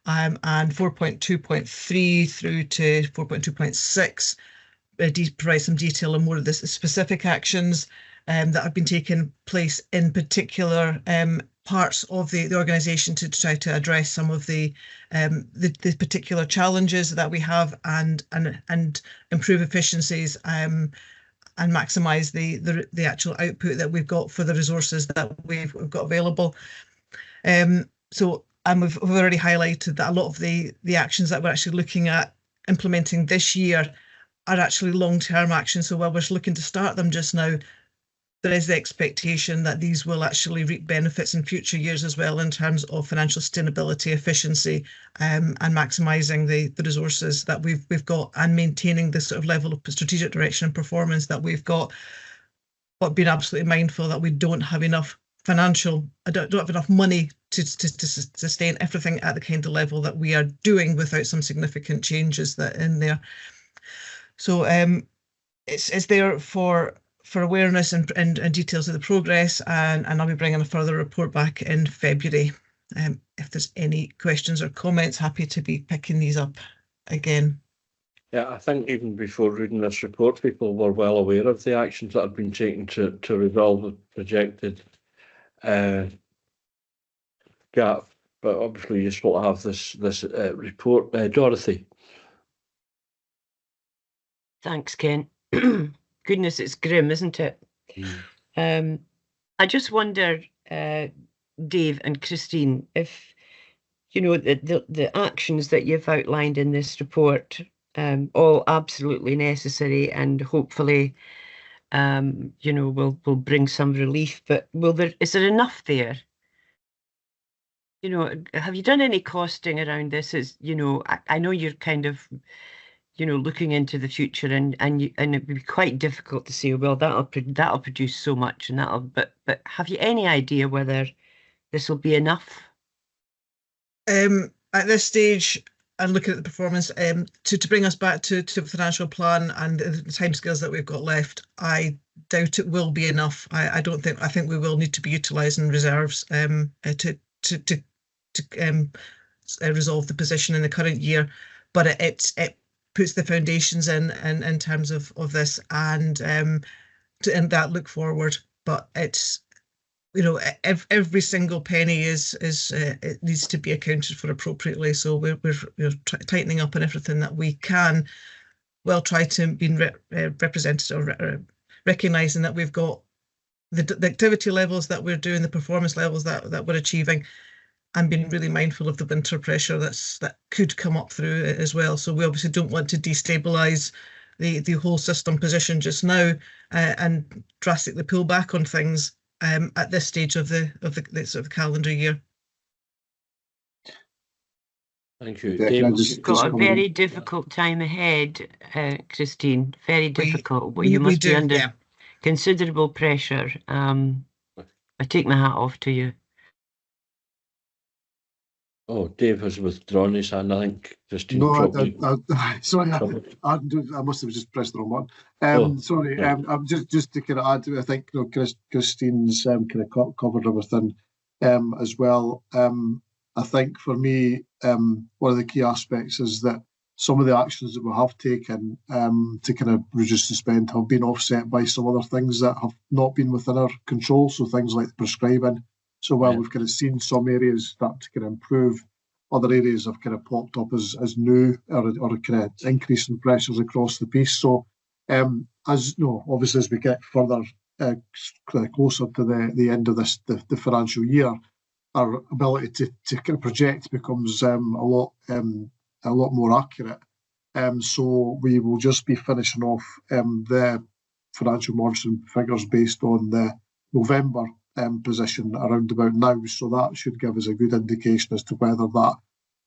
and 4.2.3 through to 4.2.6 provide some detail on more of the specific actions that have been taking place in particular parts of the organisation to try to address some of the particular challenges that we have and improve efficiencies and maximise the actual output that we've got for the resources that we've got available. So we've already highlighted that a lot of the actions that we're actually looking at implementing this year are actually long-term actions. So while we're looking to start them just now, there is the expectation that these will actually reap benefits in future years as well in terms of financial sustainability, efficiency, and maximising the resources that we've got and maintaining the sort of level of strategic direction and performance that we've got, but being absolutely mindful that we don't have enough don't have enough money to sustain everything at the kind of level that we are doing without some significant changes that in there. So it's there for awareness and details of the progress, and I'll be bringing a further report back in February. If there's any questions or comments, happy to be picking these up again. Yeah, I think even before reading this report, people were well aware of the actions that have been taken to resolve the projected gap, but obviously useful to have this report. Dorothy. Thanks, Ken. Goodness, it's grim, isn't it? I just wonder, Dave and Christine, if you know the actions that you've outlined in this report, all absolutely necessary and hopefully, you know, will bring some relief. But is there enough there? You know, have you done any costing around this? You know, I know you're kind of, you know, looking into the future, and it would be quite difficult to say, well, that'll produce so much, and but have you any idea whether this will be enough? At this stage, and looking at the performance, to bring us back to the financial plan and the timescales that we've got left, I doubt it will be enough. I think we will need to be utilising reserves to resolve the position in the current year, but it puts the foundations in terms of this and that look forward. But it's, you know, every single penny it needs to be accounted for appropriately. So we're tightening up on everything that we can. We'll try to be represented or recognising that we've got the activity levels that we're doing, the performance levels that we're achieving, and being really mindful of the winter pressure that could come up through it as well. So we obviously don't want to destabilise the whole system position just now and drastically pull back on things at this stage of the sort of calendar year. Thank you. You've got a very difficult time ahead, Christine. Very difficult. You must be under considerable pressure. I take my hat off to you. Oh, Dave has withdrawn his hand. I think Christine No, probably. Sorry, I must have just pressed the wrong one. Sorry, right. I'm just to kind of add to it, I think Christine's kind of covered everything as well. I think for me, one of the key aspects is that some of the actions that we have taken to kind of reduce the spend have been offset by some other things that have not been within our control. So things like the prescribing. So while we've kind of seen some areas start to kind of improve, other areas have kind of popped up as new or kind of increasing pressures across the piece. So obviously as we get further closer to the end of the financial year, our ability to kind of project becomes a lot more accurate. So we will just be finishing off the financial margin figures based on the November position around about now. So that should give us a good indication as to whether that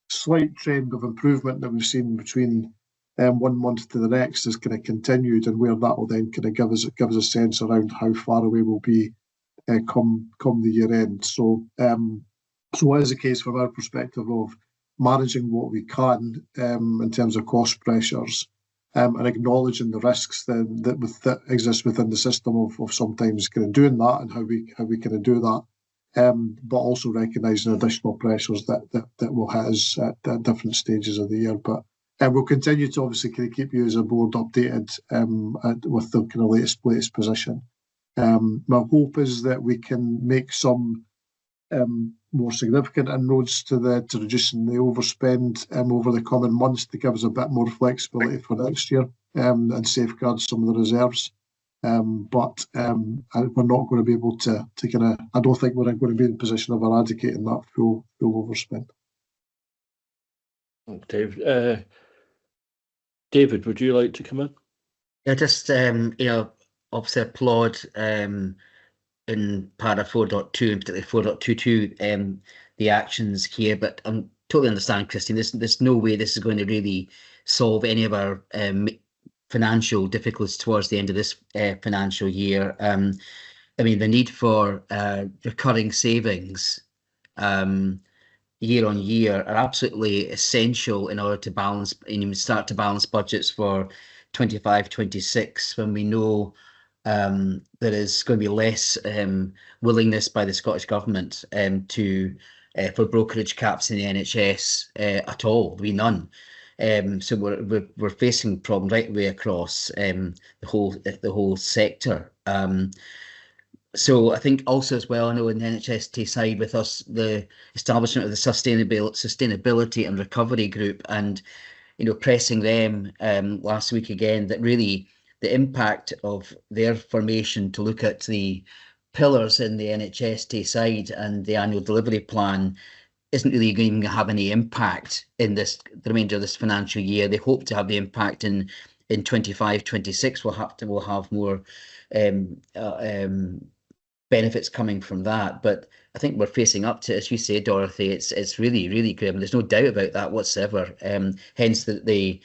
slight trend of improvement that we've seen between 1 month to the next is kind of continued, and where that will then kind of give us a sense around how far away we'll be come the year end. So what is the case from our perspective of managing what we can in terms of cost pressures and acknowledging the risks that exist within the system of sometimes kind of doing that and how we kind of do that, but also recognising additional pressures that will hit us at different stages of the year. But we'll continue to obviously kind of keep you as a board updated with the kind of latest position. My hope is that we can make some more significant inroads to reducing the overspend over the coming months to give us a bit more flexibility for next year and safeguard some of the reserves. But we're not going to be able to kind of, I don't think we're going to be in a position of eradicating that full overspend. Dave, David, would you like to come in? Yeah, just obviously applaud in para 4.2 and particularly 4.22 the actions here, but I totally understand, Christine, there's no way this is going to really solve any of our financial difficulties towards the end of this financial year. I mean, the need for recurring savings year on year are absolutely essential in order to balance, and start to balance budgets for 25-26 when we know there is going to be less willingness by the Scottish Government for brokerage caps in the NHS at all. There'll be none. So we're facing a problem right the way across the whole sector. So I think also as well, I know in the NHS side with us, the establishment of the sustainability and recovery group, and pressing them last week again, that really the impact of their formation to look at the pillars in the NHS side and the annual delivery plan isn't really going to have any impact in the remainder of this financial year. They hope to have the impact in 25-26. We'll have more benefits coming from that. But I think we're facing up to, as you say, Dorothy, it's really, really grim. There's no doubt about that whatsoever. Hence the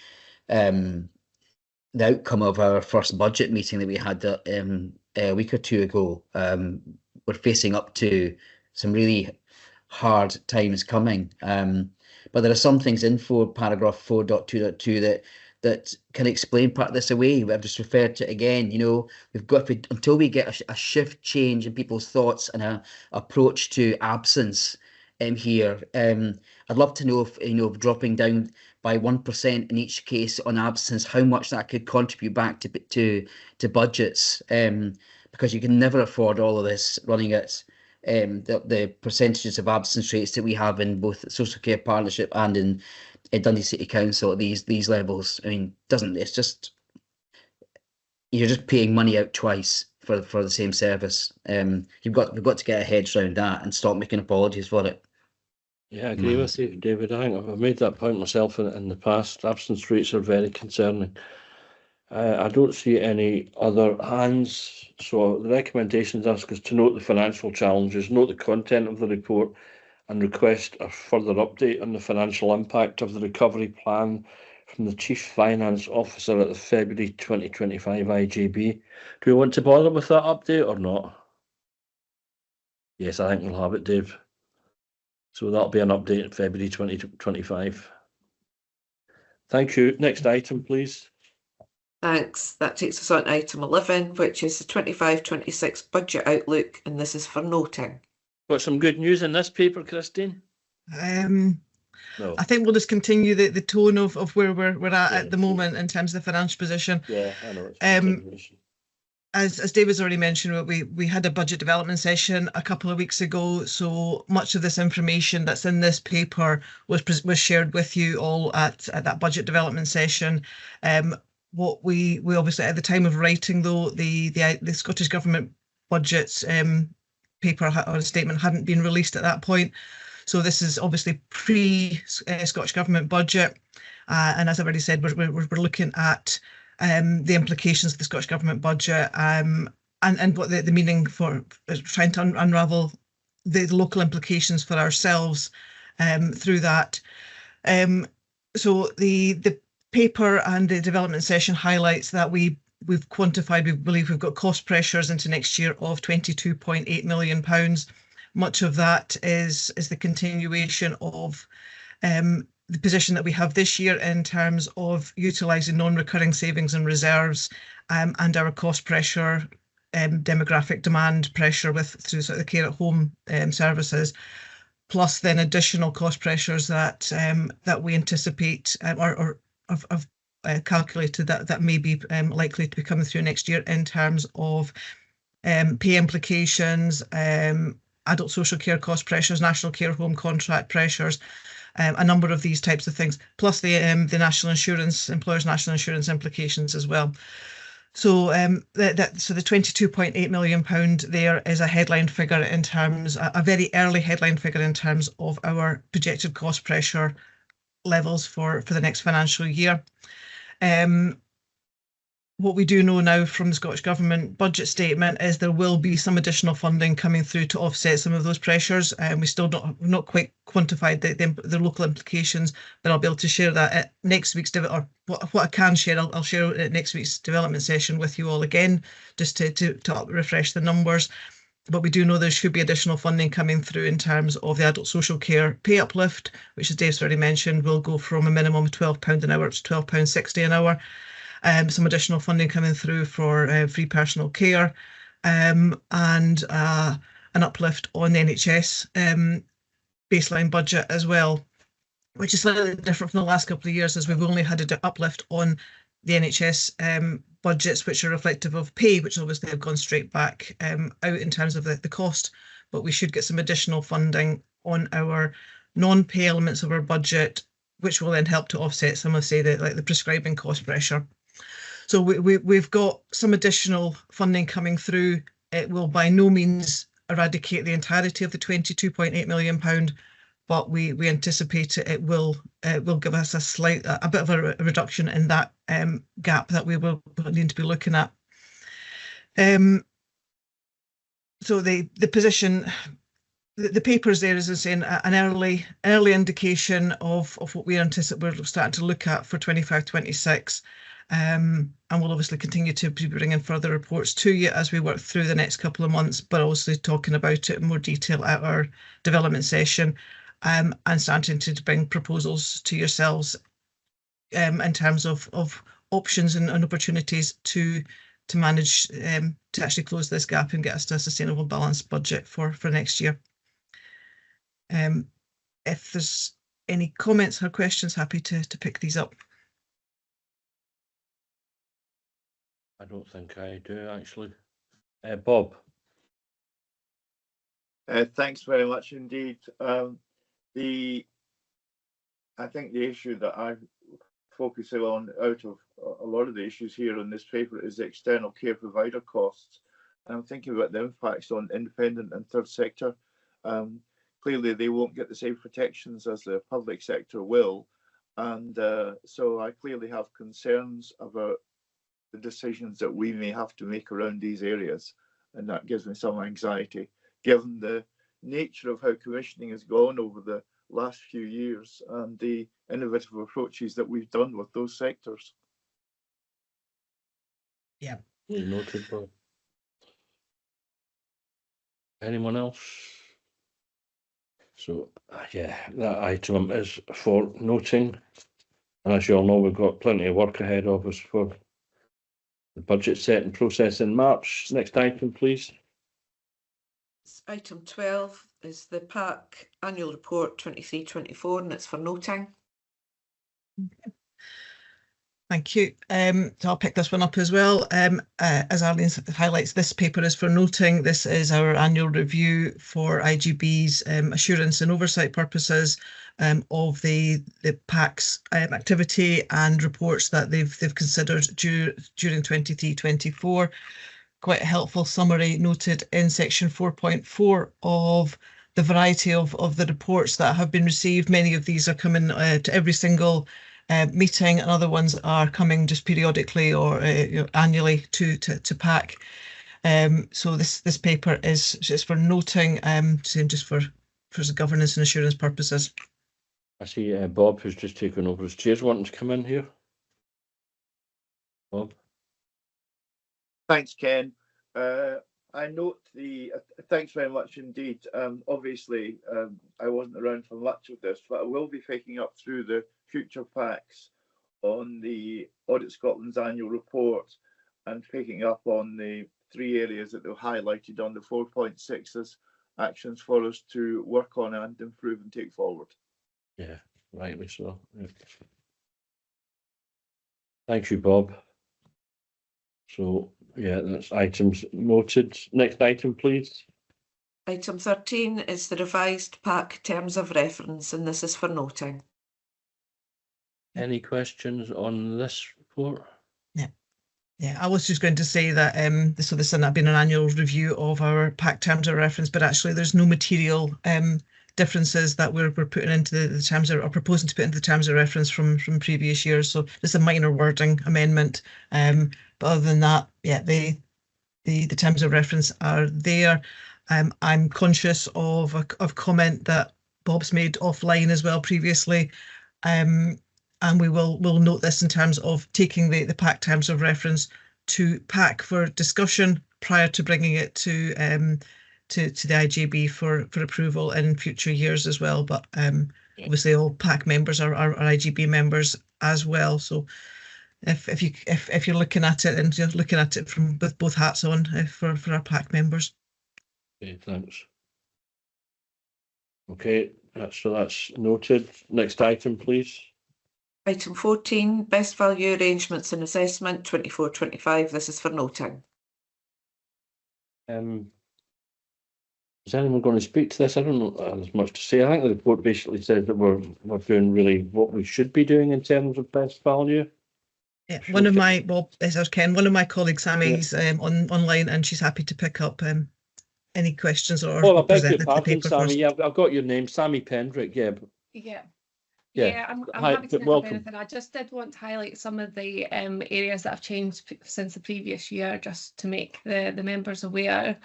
outcome of our first budget meeting that we had a week or two ago. We're facing up to some really hard times coming. But there are some things in paragraph 4.2.2 that can explain part of this away. I've just referred to it again. We've got until we get a shift change in people's thoughts and a approach to absence here. I'd love to know if dropping down by 1% in each case on absence, how much that could contribute back to budgets, because you can never afford all of this running at the percentages of absence rates that we have in both Social Care Partnership and in Dundee City Council at these levels. I mean, it's just, you're just paying money out twice for the same service. We've got to get our heads around that and stop making apologies for it. Yeah, I agree with you, David. I think I've made that point myself in the past. Absence rates are very concerning. I don't see any other hands. So the recommendations ask us to note the financial challenges, note the content of the report, and request a further update on the financial impact of the recovery plan from the Chief Finance Officer at the February 2025 IJB. Do we want to bother with that update or not? Yes, I think we'll have it, Dave. So that'll be an update in February 2025. Thank you. Next item, please. Thanks. That takes us on to item 11, which is the 25-26 budget outlook, and this is for noting. Got some good news in this paper, Christine? No. I think we'll just continue the tone of where we're at the moment in terms of the financial position. Yeah, I know. It's as David's already mentioned, we had a budget development session a couple of weeks ago, so much of this information that's in this paper was shared with you all at that budget development session. What we obviously at the time of writing, though, the Scottish Government budget's paper or statement hadn't been released at that point. So this is obviously pre-Scottish Government budget, and as I've already said, we're looking at the implications of the Scottish Government budget and what the meaning for trying to unravel the local implications for ourselves through that. So the paper and the development session highlights that we've quantified, we believe we've got cost pressures into next year of £22.8 million. Much of that is the continuation of the position that we have this year in terms of utilising non-recurring savings and reserves and our cost pressure, demographic demand pressure through sort of the care at home services, plus then additional cost pressures that we anticipate or have calculated that may be likely to be coming through next year in terms of pay implications, adult social care cost pressures, national care home contract pressures, a number of these types of things, plus the national insurance, employers' national insurance implications as well. So the £22.8 million there is a headline figure in terms, a very early headline figure in terms of our projected cost pressure levels for the next financial year. What we do know now from the Scottish Government budget statement is there will be some additional funding coming through to offset some of those pressures. We still not quite quantified the local implications, but I'll be able to share that at next week's or what I can share. I'll share at next week's development session with you all again, just to refresh the numbers. But we do know there should be additional funding coming through in terms of the adult social care pay uplift, which, as Dave's already mentioned, will go from a minimum of £12 an hour to £12.60 an hour. Some additional funding coming through for free personal care and an uplift on the NHS baseline budget as well, which is slightly different from the last couple of years, as we've only had an uplift on the NHS budgets, which are reflective of pay, which obviously have gone straight back out in terms of the cost, but we should get some additional funding on our non-pay elements of our budget, which will then help to offset some of, say, the prescribing cost pressure. So we've got some additional funding coming through. It will by no means eradicate the entirety of the £22.8 million, but we anticipate it will give us a bit of a reduction in that gap that we will need to be looking at. So the position, the papers there is saying an early indication of what we anticipate we're starting to look at for 25-26. And we'll obviously continue to be bringing further reports to you as we work through the next couple of months, but also talking about it in more detail at our development session and starting to bring proposals to yourselves in terms of options and opportunities to manage to actually close this gap and get us to a sustainable balanced budget for next year. If there's any comments or questions, happy to pick these up. I don't think I do, actually. Bob. Thanks very much indeed. I think the issue that I'm focusing on out of a lot of the issues here on this paper is the external care provider costs. And I'm thinking about the impacts on independent and third sector. Clearly, they won't get the same protections as the public sector will. And so I clearly have concerns about the decisions that we may have to make around these areas, and that gives me some anxiety given the nature of how commissioning has gone over the last few years and the innovative approaches that we've done with those sectors. Yeah. You noted, Bob. Anyone else? So, yeah, that item is for noting. And as you all know, we've got plenty of work ahead of us for the budget setting process in March. Next item, please. Item 12 is the PAC Annual Report 23-24, and it's for noting. Okay. Thank you. So I'll pick this one up as well. As Arlene highlights, this paper is for noting. This is our annual review for IJB's assurance and oversight purposes of the PAC's activity and reports that they've considered during 23-24. Quite a helpful summary noted in section 4.4 of the variety of the reports that have been received. Many of these are coming to every single meeting, and other ones are coming just periodically or annually to PAC. So this paper is just for noting, same just for governance and assurance purposes. I see Bob, who's just taken over as chair, wanting to come in here. Bob. Thanks, Ken. I note the thanks very much indeed. Obviously, I wasn't around for much of this, but I will be picking up through the future PACs on the Audit Scotland's annual report and picking up on the 3 areas that they've highlighted on the 4.6 as actions for us to work on and improve and take forward. Yeah, rightly so. Yeah. Thank you, Bob. So, yeah, that's items noted. Next item, please. Item 13 is the revised PAC terms of reference, and this is for noting. Any questions on this report? Yeah, I was just going to say that so this has been an annual review of our PAC terms of reference, but actually there's no material differences that we're putting into the terms of, or proposing to put into the terms of reference from previous years. So just a minor wording amendment. But other than that, yeah, the terms of reference are there. I'm conscious of a comment that Bob's made offline as well previously. And we'll note this in terms of taking the PAC terms of reference to PAC for discussion prior to bringing it to the IJB for approval in future years as well. But obviously all PAC members are IJB members as well. So if you're looking at it and you're looking at it from with both hats on for our PAC members. Okay, thanks. Okay, that's noted. Next item, please. Item 14, Best Value Arrangements and Assessment 24-25. This is for noting. Is anyone going to speak to this? I don't know as much to say. I think the report basically says that we're doing really what we should be doing in terms of best value. Yeah, one of my colleagues, Sammy's online, and she's happy to pick up any questions or present the paper. Sammy. Yeah, I've got your name, Sammy Pendrick. Yeah. Yeah, I'm happy to pick up anything. I just did want to highlight some of the areas that have changed since the previous year, just to make the members aware.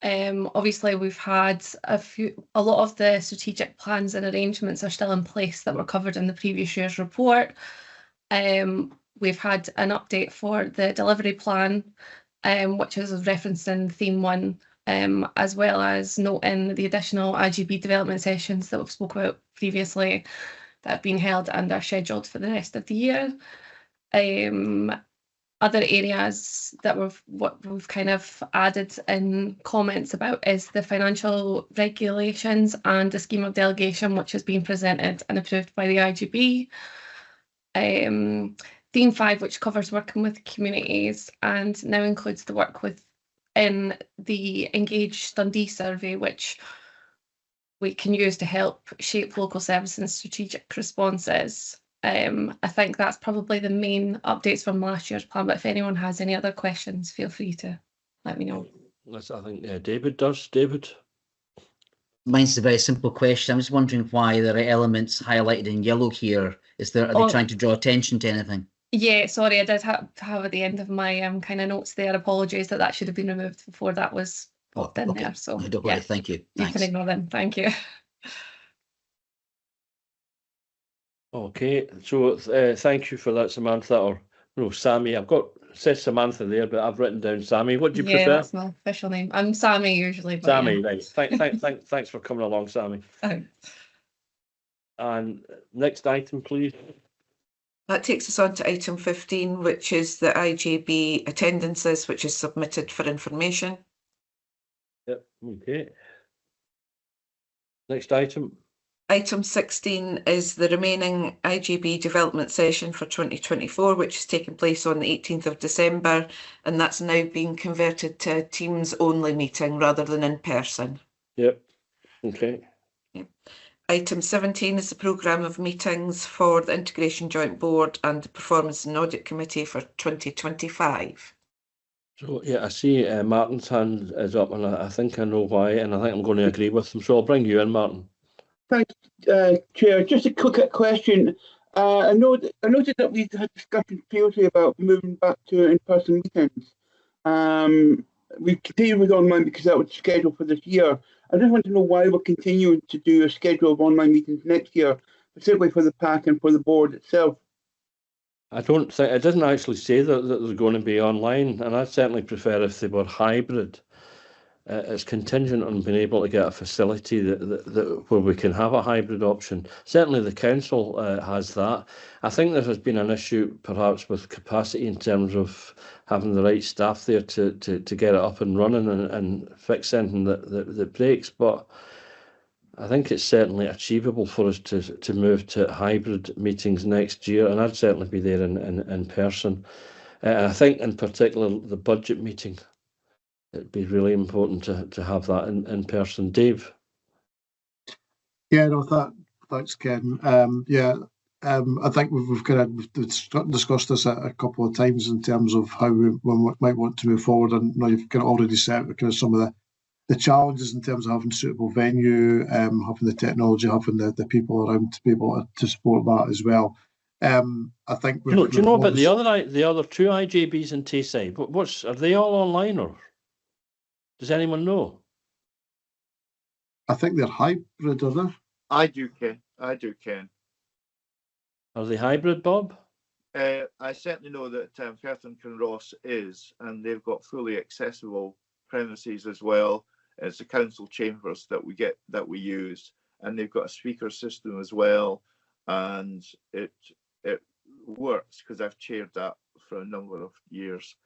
Obviously, we've had a lot of the strategic plans and arrangements are still in place that were covered in the previous year's report. We've had an update for the delivery plan, which is referenced in theme 1, as well as noting the additional IJB development sessions that we've spoke about previously that have been held and are scheduled for the rest of the year. Other areas that we've kind of added in comments about is the financial regulations and the scheme of delegation, which has been presented and approved by the IJB. Theme 5, which covers working with communities and now includes the work in the Engage Dundee survey, which we can use to help shape local service and strategic responses. I think that's probably the main updates from last year's plan, but if anyone has any other questions, feel free to let me know. I think David does. David? Mine's a very simple question. I'm just wondering why there are elements highlighted in yellow here. Are they trying to draw attention to anything? Yeah, sorry, I did have at the end of my kind of notes there. Apologies that should have been removed before that was popped in there. So don't worry, thank you. You can ignore them. Thank you. Okay, so thank you for that, Samantha, or no, Sammy. I've got said Samantha there, but I've written down Sammy. What do you prefer? That's my official name. I'm Sammy usually, but Sammy, yeah. right. Thanks for coming along, Sammy. And next item, please. That takes us on to item 15, which is the IJB attendances, which is submitted for information. Yep, okay. Next item. Item 16 is the remaining IJB development session for 2024, which is taking place on the 18th of December, and that's now being converted to a Teams-only meeting rather than in person. Yep, okay. Yep. Item 17 is the programme of meetings for the Integration Joint Board and the Performance and Audit Committee for 2025. So, yeah, I see Martin's hand is up, and I think I know why, and I think I'm going to agree with him. So I'll bring you in, Martin. Thanks, Chair. Just a quick question. I noted that we had discussions previously about moving back to in-person meetings. We continued with online because that was scheduled for this year. I just want to know why we're continuing to do a schedule of online meetings next year, specifically for the PAC and for the board itself. I don't think it doesn't actually say that they're going to be online, and I'd certainly prefer if they were hybrid. It's contingent on being able to get a facility that where we can have a hybrid option. Certainly the council has that. I think there has been an issue perhaps with capacity in terms of having the right staff there to get it up and running and fix anything that breaks. But I think it's certainly achievable for us to move to hybrid meetings next year, and I'd certainly be there in person. I think in particular the budget meeting, it'd be really important to have that in person. Dave? Yeah, no, thanks, Ken. I think we've discussed this a couple of times in terms of how we might want to move forward, and you've kind of already set kind of some of the challenges in terms of having suitable venue, having the technology, having the people around to be able to support that as well. I think. Do you know about the other two IJBs in Tayside? Are they all online, or does anyone know? I think they're hybrid, are they? I do, Ken. Are they hybrid, Bob? I certainly know that Firth and Kinross is, and they've got fully accessible premises as well. It's the council chambers that we use, and they've got a speaker system as well, and it works because I've chaired that for a number of years.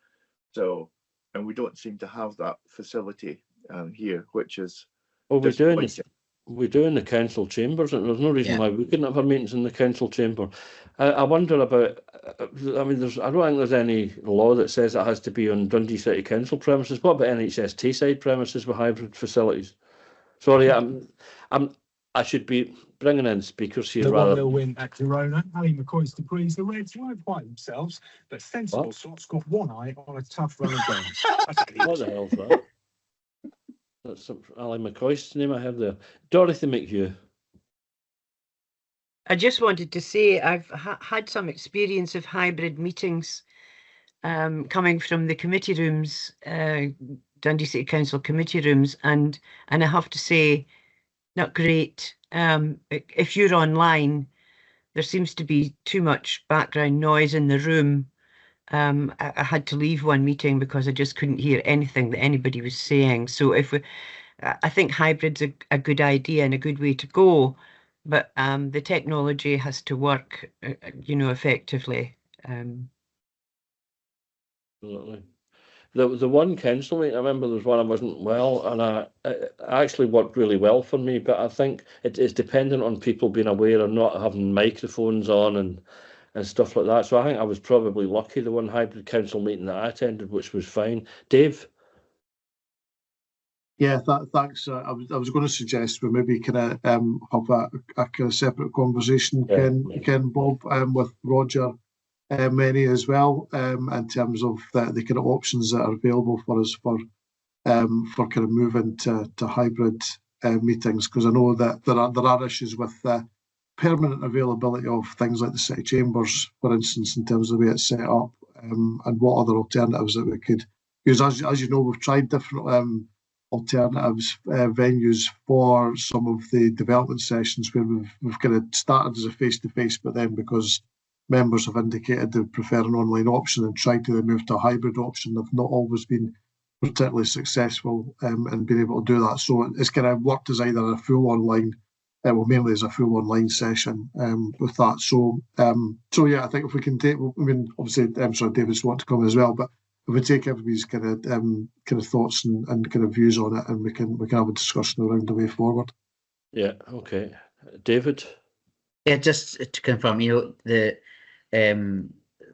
So, and we don't seem to have that facility here, which is we do in the council chambers, and there's no reason why we couldn't have our meetings in the council chamber. I wonder about. I mean, I don't think there's any law that says it has to be on Dundee City Council premises. What about NHS Tayside premises with hybrid facilities? Sorry, I should be bringing in speakers here. The 1-0 win at Girona. Ali McCoy's to praise the Reds weren't quite themselves, but sensible sorts got one eye on a tough run of games. What the hell's that? That's Ali McCoy's name I have there. Dorothy McHugh. I just wanted to say I've had some experience of hybrid meetings coming from the committee rooms, Dundee City Council committee rooms, and I have to say, not great. If you're online, there seems to be too much background noise in the room. I had to leave one meeting because I just couldn't hear anything that anybody was saying. So I think hybrid's a good idea and a good way to go, but the technology has to work, effectively. Absolutely. The one council meeting, I remember there was one I wasn't well, and it actually worked really well for me, but I think it is dependent on people being aware of not having microphones on and stuff like that. So I think I was probably lucky, the one hybrid council meeting that I attended, which was fine. Dave? Yeah, thanks. I was going to suggest we maybe kind of have a kind of separate conversation, Ken, Bob, with Roger Many as well, in terms of the kind of options that are available for us for kind of moving to hybrid meetings, because I know that there are issues with permanent availability of things like the city chambers, for instance, in terms of the way it's set up, and what other alternatives that we could use. As you know, we've tried different alternatives venues for some of the development sessions where we've kind of started as a face-to-face, but then because members have indicated they prefer an online option and tried to move to a hybrid option, they've not always been particularly successful in being able to do that. So it's kind of worked as either a full online, well, mainly as a full online session with that. So yeah, I think if we can take, I mean, obviously, I'm sorry, David's want to come as well, but if we take everybody's kind of thoughts and kind of views on it, and we can have a discussion around the way forward. Yeah. Okay. David. Yeah, just to confirm, you know,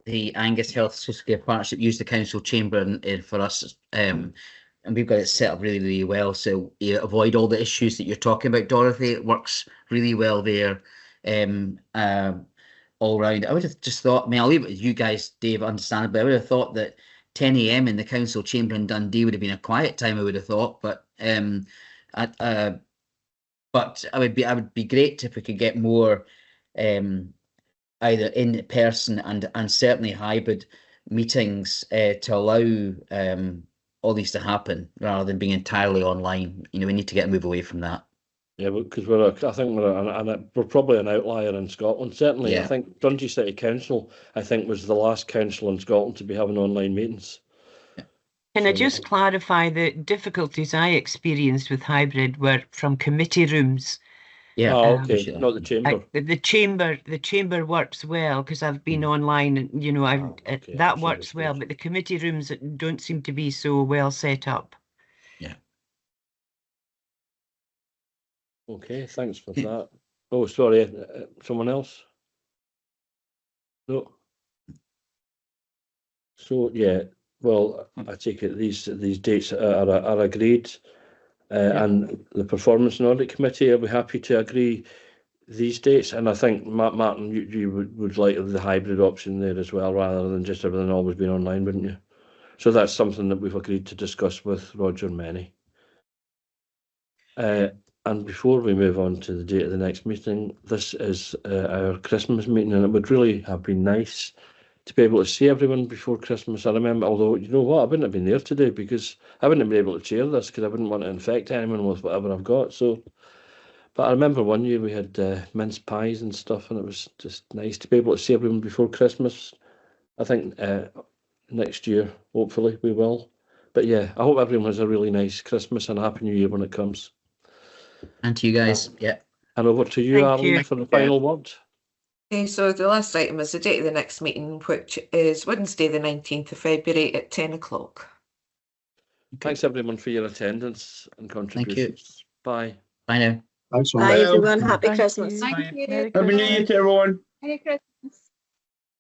the Angus Health Social Care Partnership used the council chamber for us, and we've got it set up really, really well. So you avoid all the issues that you're talking about, Dorothy. It works really well there, all round. I would have just thought, I mean, I'll leave it with you guys, Dave, understandably. I would have thought that 10 AM in the council chamber in Dundee would have been a quiet time, I would have thought, but I would be great if we could get more either in person and certainly hybrid meetings to allow all these to happen rather than being entirely online. You know, we need to get a move away from that. Yeah, because I think we're probably an outlier in Scotland. Certainly, yeah. I think Dundee City Council, I think, was the last council in Scotland to be having online meetings. Can I just clarify the difficulties I experienced with hybrid were from committee rooms? Yeah. Oh, okay. Not the chamber. The chamber works well because I've been online, and you know, that works well. But the committee rooms don't seem to be so well set up. Yeah. Okay. Thanks for that. Oh, sorry. Someone else? No. So yeah. Well, I take it these dates are agreed. And the Performance and Audit Committee, are we happy to agree these dates? And I think, Martin, you would like the hybrid option there as well, rather than just everything always being online, wouldn't you? So that's something that we've agreed to discuss with Roger and Manny. And before we move on to the date of the next meeting, this is our Christmas meeting, and it would really have been nice to be able to see everyone before Christmas. I remember, although, you know what, I wouldn't have been there today because I wouldn't have been able to chair this because I wouldn't want to infect anyone with whatever I've got. So, but I remember one year we had mince pies and stuff, and it was just nice to be able to see everyone before Christmas. I think next year, hopefully, we will. But yeah, I hope everyone has a really nice Christmas and a Happy New Year when it comes. And to you guys, yeah. And over to you, Arlene, for the final word. Okay, so the last item is the date of the next meeting, which is Wednesday, the 19th of February at 10 o'clock. Thanks, everyone, for your attendance and contributions. Bye. Bye now. Thanks, Bye, everyone. Happy Thank Christmas. you. Happy New Year to everyone. Merry Christmas.